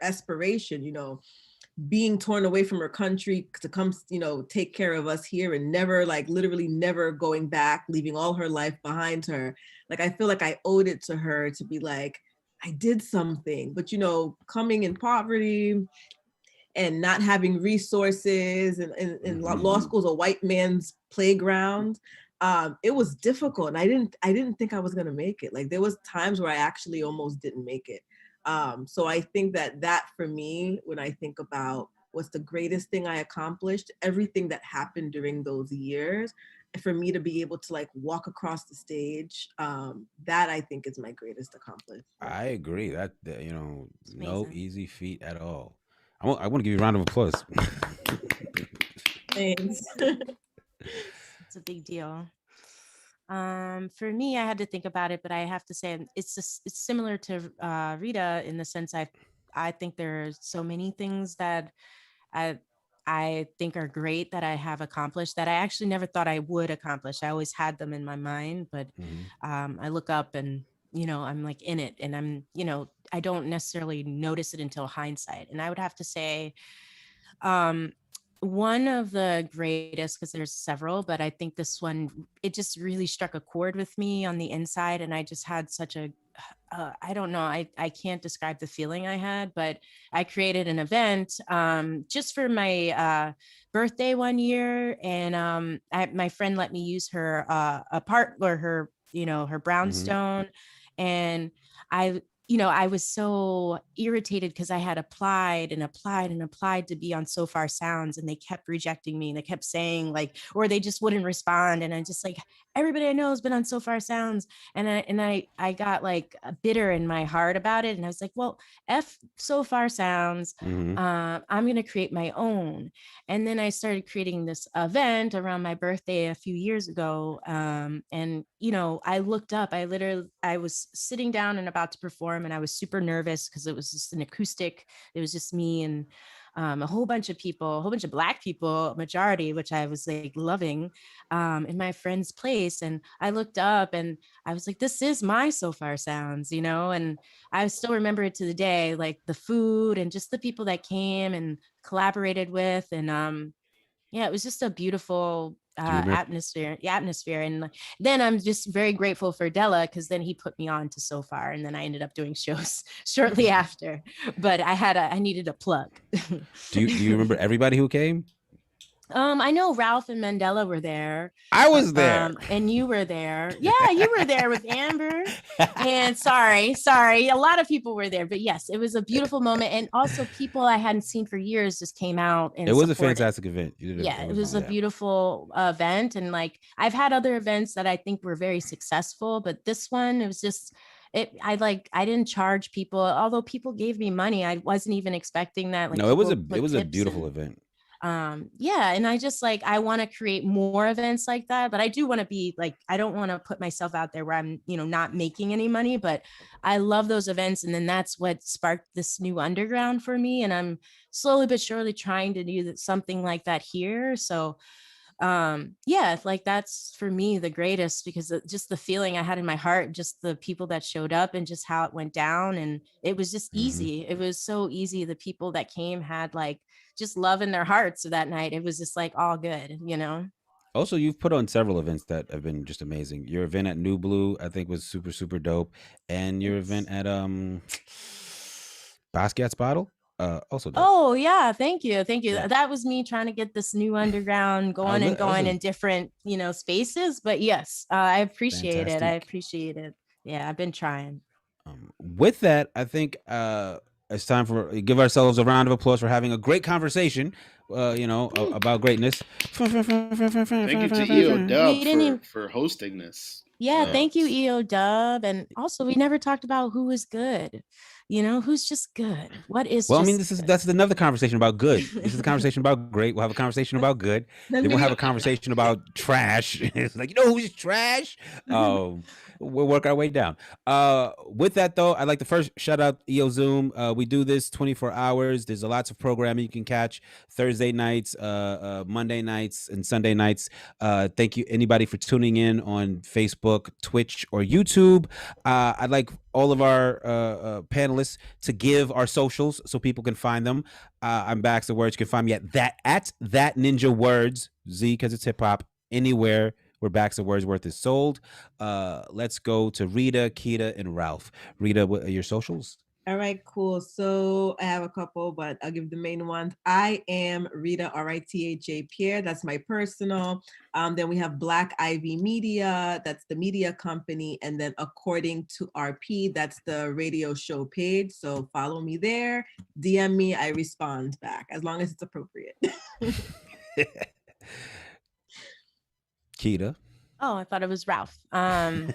aspiration, being torn away from her country to come, take care of us here, and never, like literally never going back, leaving all her life behind her. Like, I feel like I owed it to her to be like, I did something. But, coming in poverty and not having resources, and law school is a white man's playground. It was difficult, and I didn't think I was gonna make it. Like, there was times where I actually almost didn't make it. So I think that for me, when I think about what's the greatest thing I accomplished, everything that happened during those years, for me to be able to like walk across the stage, that I think is my greatest accomplishment. I agree. That no easy feat at all. I want to give you a round of applause. Thanks. It's a big deal. For me, I had to think about it, but I have to say it's similar to Rita in the sense I think there are so many things that I think are great that I have accomplished that I actually never thought I would accomplish. I always had them in my mind, but I look up and I'm like in it, and I'm I don't necessarily notice it until hindsight. And I would have to say one of the greatest, because there's several, but I think this one, it just really struck a chord with me on the inside. And I just had such a, I don't know, I can't describe the feeling I had, but I created an event just for my birthday one year. And my friend let me use her her brownstone. And I was so irritated because I had applied to be on So Far Sounds, and they kept rejecting me, and they kept saying or they just wouldn't respond. And I just everybody I know has been on So Far Sounds. And I got bitter in my heart about it. And I was like, well, F So Far Sounds. I'm going to create my own. And then I started creating this event around my birthday a few years ago. And I looked up, I was sitting down and about to perform. perform, and I was super nervous because it was just an acoustic. It was just me and a whole bunch of people, a whole bunch of Black people, majority, which I was like loving, in my friend's place. And I looked up and I was like, this is my So Far Sounds, you know? And I still remember it to the day, like the food and just the people that came and collaborated with. And yeah, it was just a beautiful atmosphere. And then I'm just very grateful for Della, because then he put me on to So Far, and then I ended up doing shows shortly after. But I needed a plug. Do you remember everybody who came? I know Ralph and Mandela were there. I was there. And you were there. Yeah, you were there with Amber. And sorry, a lot of people were there, but yes, it was a beautiful moment. And also people I hadn't seen for years just came out and it was a fantastic event. It was a beautiful event. And like, I've had other events that I think were very successful, but this one, it was just, I didn't charge people, although people gave me money. I wasn't even expecting that. Like, no, it was a beautiful event. Yeah, and I just like, I want to create more events like that, but I do want to be like, I don't want to put myself out there where I'm, not making any money, but I love those events. And then that's what sparked this new underground for me, and I'm slowly but surely trying to do something like that here. So yeah, like that's for me the greatest, because just the feeling I had in my heart, just the people that showed up and just how it went down, and it was just easy. It was so easy. The people that came had like just love in their hearts that night. It was just like all good, Also, you've put on several events that have been just amazing. Your event at New Blue, I think, was super, super dope. And your event at Basquiat's Bottle, also dope. Oh yeah, thank you. Yeah. That was me trying to get this new underground going in different, spaces. But yes, I appreciate it. Yeah, I've been trying. With that, I think it's time for give ourselves a round of applause for having a great conversation. About greatness. Thank you to EO Dub for hosting this. Yeah, thank you, EO Dub. And also, we never talked about who is good. Who's just good? What is? Well, I mean, that's another conversation about good. This is a conversation about great. We'll have a conversation about good. Then we'll have a conversation about trash. It's like, who's trash? We'll work our way down. With that though, I'd like to first shout out EO Zoom. We do this 24 hours. There's lots of programming you can catch Thursday nights, Monday nights, and Sunday nights. Thank you anybody for tuning in on Facebook, Twitch, or YouTube. I'd like all of our panelists to give our socials so people can find them. I'm Baxter Words. You can find me at that Ninja Words, Z because it's hip hop, anywhere where Baxter Wordsworth is sold. Let's go to Rita, Keita, and Ralph. Rita, what are your socials? All right, cool. So I have a couple, but I'll give the main ones. I am Rita, Ritha Pierre. That's my personal. Then we have Black Ivy Media. That's the media company. And then According to RP, that's the radio show page. So follow me there. DM me. I respond back as long as it's appropriate. Keita. Oh, I thought it was Ralph. But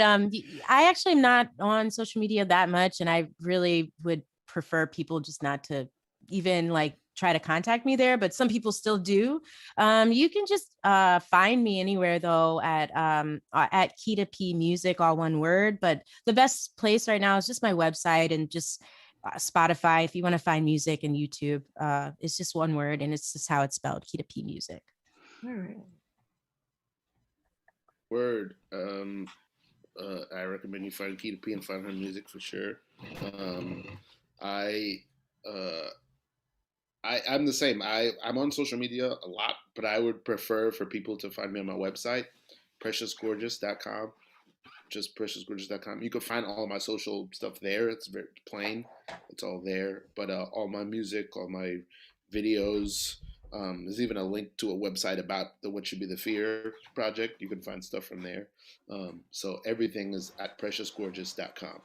I actually am not on social media that much, and I really would prefer people just not to even like try to contact me there. But some people still do. You can just find me anywhere though at Keita P Music, all one word. But the best place right now is just my website and just Spotify. If you want to find music, and YouTube, it's just one word, and it's just how it's spelled, Keita P Music. All right. Word. I recommend you find Keita P and find her music for sure. I'm the same. I'm on social media a lot, but I would prefer for people to find me on my website, preciousgorgeous.com. Just preciousgorgeous.com. You can find all of my social stuff there. It's very plain. It's all there. But all my music, all my videos. There's even a link to a website about the What Should Be the Fear project. You can find stuff from there. So everything is at preciousgorgeous.com.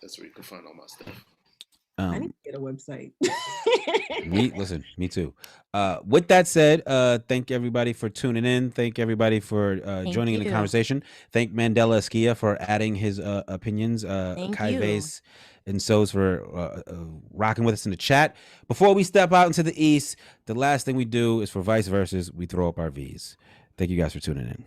That's where you can find all my stuff. I need to get a website. Me too. With that said, thank everybody for tuning in. Thank everybody for joining in the conversation. Thank Mandela Esquia for adding his opinions. Kai Vase and So's for rocking with us in the chat. Before we step out into the East, the last thing we do is for Vice Versus, we throw up our V's. Thank you guys for tuning in.